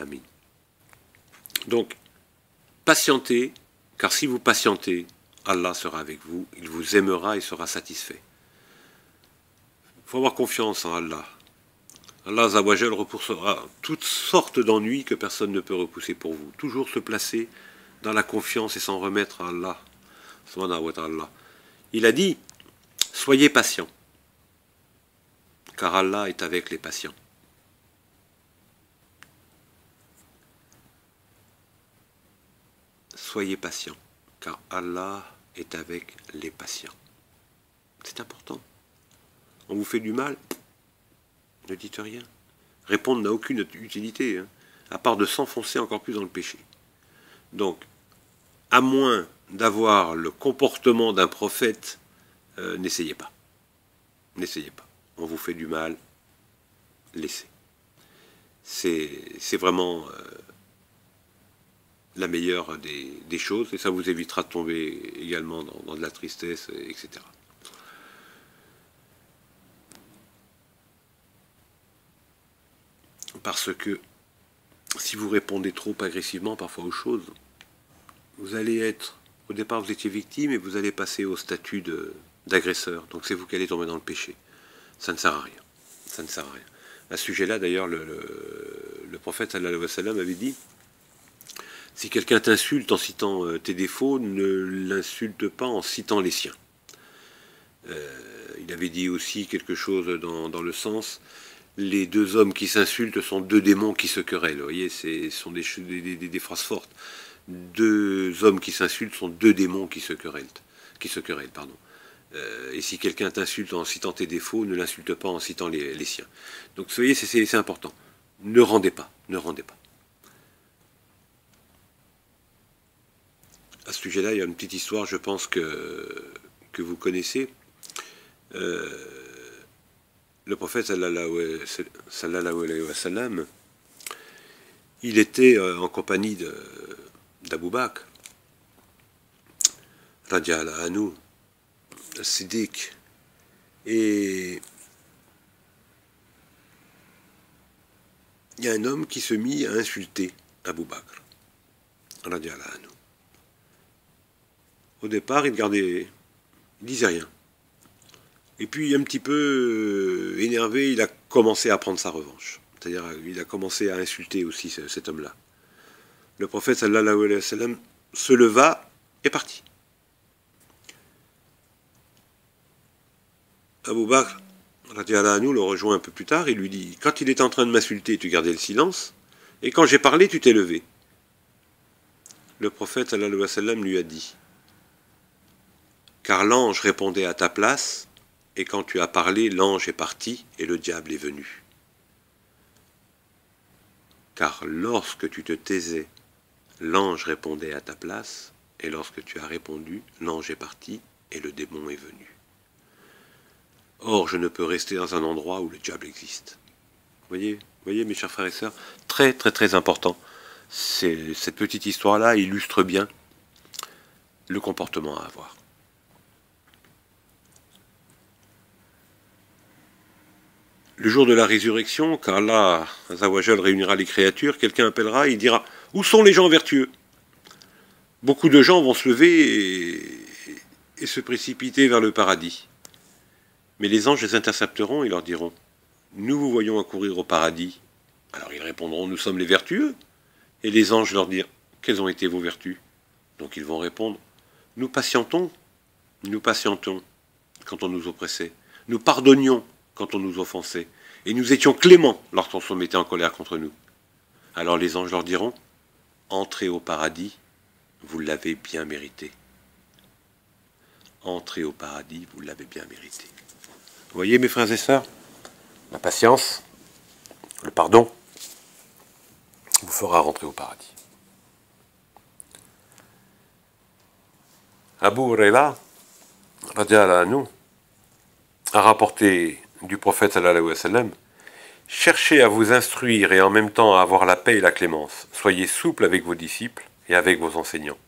Amin. Donc, patientez, car si vous patientez, Allah sera avec vous, il vous aimera et sera satisfait. Il faut avoir confiance en Allah. Allah Azawajal repoussera toutes sortes d'ennuis que personne ne peut repousser pour vous. Toujours se placer dans la confiance et s'en remettre à Allah. Subhanahu wa ta'ala. Il a dit, soyez patients, car Allah est avec les patients. Soyez patients, car Allah est avec les patients. C'est important. On vous fait du mal, ne dites rien. Répondre n'a aucune utilité, à part de s'enfoncer encore plus dans le péché. Donc, à moins d'avoir le comportement d'un prophète, n'essayez pas. N'essayez pas. On vous fait du mal, laissez. C'est vraiment la meilleure des choses, et ça vous évitera de tomber également dans de la tristesse, etc. Parce que si vous répondez trop agressivement parfois aux choses, vous allez être, au départ vous étiez victime et vous allez passer au statut d'agresseur. Donc c'est vous qui allez tomber dans le péché. Ça ne sert à rien. Ça ne sert à rien. À ce sujet-là, d'ailleurs, le prophète sallallahu alayhi wa sallam avait dit, si quelqu'un t'insulte en citant tes défauts, ne l'insulte pas en citant les siens. Il avait dit aussi quelque chose dans le sens, les deux hommes qui s'insultent sont deux démons qui se querellent. Vous voyez, ce sont des phrases fortes. Deux hommes qui s'insultent sont deux démons qui se querellent, pardon. Et si quelqu'un t'insulte en citant tes défauts, ne l'insulte pas en citant les siens. Donc, vous voyez, c'est important. Ne rendez pas, ne rendez pas. À ce sujet-là, il y a une petite histoire, je pense que vous connaissez. Le prophète sallallahu alayhi wa sallam, il était en compagnie d'Abou Bakr, radiallahu anhu, Siddiq, et il y a un homme qui se mit à insulter Abou Bakr, radiallahu anhu. Au départ, il disait rien. Et puis, un petit peu énervé, il a commencé à prendre sa revanche. C'est-à-dire, il a commencé à insulter aussi cet homme-là. Le prophète, sallallahu alayhi wa sallam, se leva et partit. Abou Bakr, radiallahu anhu, le rejoint un peu plus tard et lui dit, quand il était en train de m'insulter, tu gardais le silence, et quand j'ai parlé, tu t'es levé. Le prophète, sallallahu alayhi wa sallam, lui a dit, car l'ange répondait à ta place, et quand tu as parlé, l'ange est parti et le diable est venu. Car lorsque tu te taisais, l'ange répondait à ta place, et lorsque tu as répondu, l'ange est parti et le démon est venu. Or, je ne peux rester dans un endroit où le diable existe. Voyez, mes chers frères et sœurs, très très très important. Cette petite histoire-là illustre bien le comportement à avoir. Le jour de la résurrection, quand Allah Azawajal réunira les créatures, quelqu'un appellera et il dira « Où sont les gens vertueux ?» Beaucoup de gens vont se lever et se précipiter vers le paradis. Mais les anges les intercepteront et leur diront « Nous vous voyons accourir au paradis. » Alors ils répondront « Nous sommes les vertueux. » Et les anges leur diront « Quelles ont été vos vertus ?» Donc ils vont répondre « Nous patientons quand on nous oppressait. Nous pardonnions quand on nous offensait. Et nous étions cléments lorsqu'on se mettait en colère contre nous. » Alors les anges leur diront « Entrez au paradis, vous l'avez bien mérité. » Entrez au paradis, vous l'avez bien mérité. Vous voyez, mes frères et sœurs, la patience, le pardon, vous fera rentrer au paradis. Abu Huraira, radiallahu anhu, a rapporté du prophète sallallahu alayhi wa sallam, cherchez à vous instruire et en même temps à avoir la paix et la clémence. Soyez souple avec vos disciples et avec vos enseignants.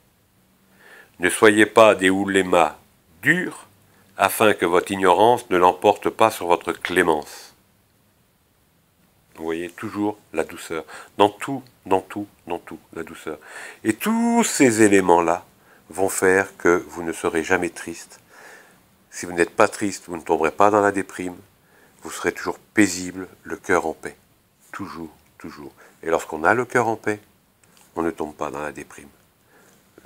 Ne soyez pas des oulémas durs, afin que votre ignorance ne l'emporte pas sur votre clémence. Vous voyez, toujours la douceur. Dans tout, la douceur. Et tous ces éléments-là vont faire que vous ne serez jamais triste. Si vous n'êtes pas triste, vous ne tomberez pas dans la déprime. Vous serez toujours paisible, le cœur en paix. Toujours, toujours. Et lorsqu'on a le cœur en paix, on ne tombe pas dans la déprime.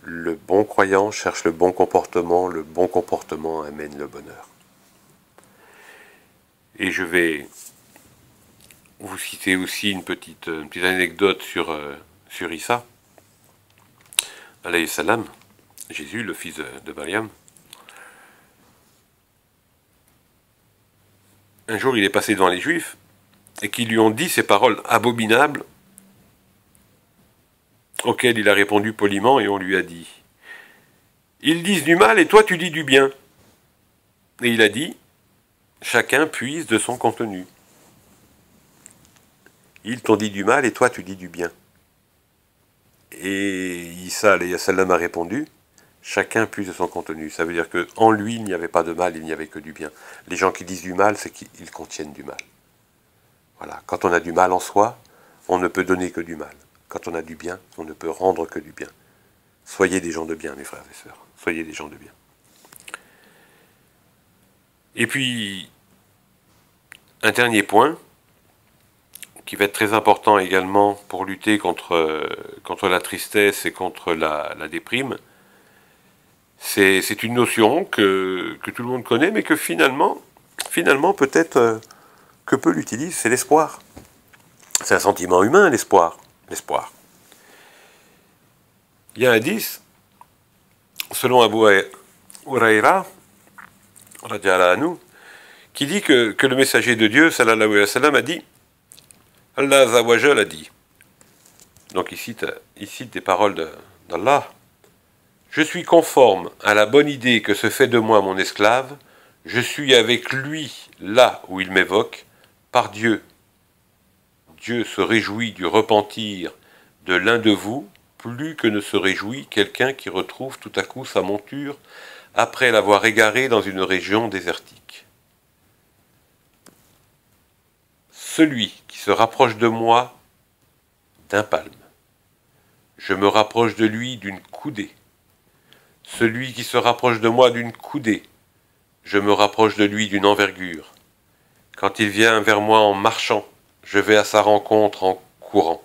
Le bon croyant cherche le bon comportement amène le bonheur. Et je vais vous citer aussi une petite anecdote sur Issa, alayhi salam, Jésus, le fils de Mariam. Un jour, il est passé devant les Juifs et qui lui ont dit ces paroles abominables auxquelles il a répondu poliment et on lui a dit « Ils disent du mal et toi tu dis du bien. » Et il a dit « Chacun puise de son contenu. » Ils t'ont dit du mal et toi tu dis du bien. Et Issa alayhi salam a répondu « Chacun puise de son contenu. » Ça veut dire qu'en lui, il n'y avait pas de mal, il n'y avait que du bien. Les gens qui disent du mal, c'est qu'ils contiennent du mal. Voilà. Quand on a du mal en soi, on ne peut donner que du mal. Quand on a du bien, on ne peut rendre que du bien. Soyez des gens de bien, mes frères et sœurs. Soyez des gens de bien. Et puis, un dernier point, qui va être très important également pour lutter contre la tristesse et contre la déprime, c'est une notion que tout le monde connaît, mais que finalement peut-être que peu l'utilisent, c'est l'espoir. C'est un sentiment humain, l'espoir. L'espoir. Il y a un hadith, selon Abu Huraira, radiallahu anhu, qui dit que le messager de Dieu, sallallahu alayhi wa sallam, a dit, Allah Azza wa Jal a dit, donc il cite des paroles d'Allah, je suis conforme à la bonne idée que se fait de moi mon esclave, je suis avec lui là où il m'évoque, par Dieu. Dieu se réjouit du repentir de l'un de vous, plus que ne se réjouit quelqu'un qui retrouve tout à coup sa monture après l'avoir égarée dans une région désertique. Celui qui se rapproche de moi d'un palme, je me rapproche de lui d'une coudée. Celui qui se rapproche de moi d'une coudée, je me rapproche de lui d'une envergure. Quand il vient vers moi en marchant, je vais à sa rencontre en courant.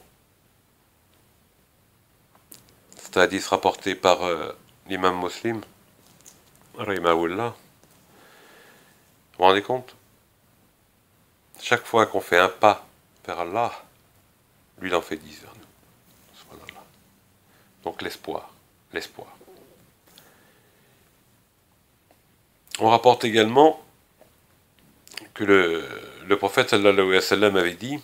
C'est un hadith rapporté par l'imam Muslim, rahimahullah. Vous vous rendez compte? Chaque fois qu'on fait un pas vers Allah, lui il en fait 10 vers nous. Subhanallah. Donc l'espoir. On rapporte également que le prophète sallallahu alayhi wa sallam avait dit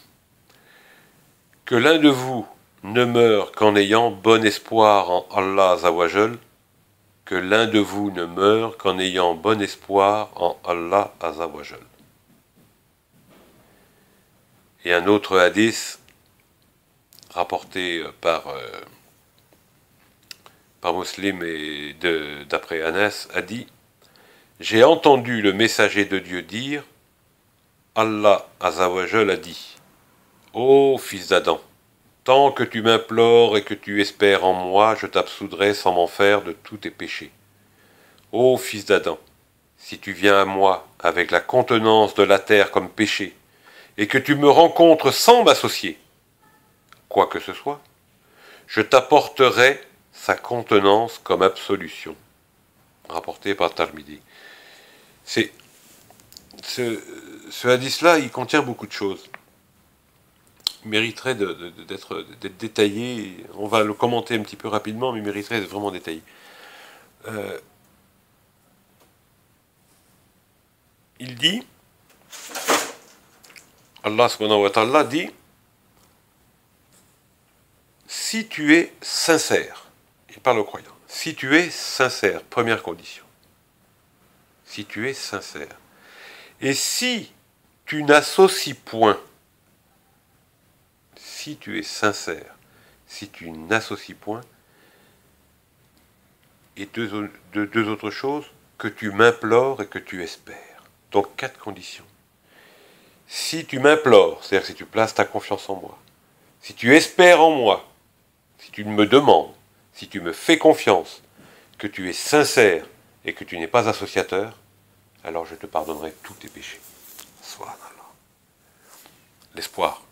que l'un de vous ne meurt qu'en ayant bon espoir en Allah Azza wa Jal, que l'un de vous ne meurt qu'en ayant bon espoir en Allah Azza wa Jal. Et un autre hadith rapporté par Muslim et d'après Anas a dit « J'ai entendu le messager de Dieu dire Allah Azza wa Jal a dit Ô fils d'Adam, tant que tu m'implores et que tu espères en moi, je t'absoudrai sans m'en faire de tous tes péchés. Ô fils d'Adam, si tu viens à moi avec la contenance de la terre comme péché, et que tu me rencontres sans m'associer, quoi que ce soit, je t'apporterai sa contenance comme absolution. » Rapporté par Tirmidhi. Ce hadith-là, il contient beaucoup de choses. Il mériterait d'être détaillé. On va le commenter un petit peu rapidement, mais il mériterait d'être vraiment détaillé. Il dit, Allah subhanahu wa ta'ala dit, si tu es sincère, il parle aux croyants, si tu es sincère, première condition, si tu es sincère, et si tu n'associes point, si tu es sincère, si tu n'associes point, et deux autres choses, que tu m'implores et que tu espères. Donc 4 conditions. Si tu m'implores, c'est-à-dire si tu places ta confiance en moi, si tu espères en moi, si tu me demandes, si tu me fais confiance, que tu es sincère et que tu n'es pas associateur, alors je te pardonnerai tous tes péchés. Subhanallah. L'espoir.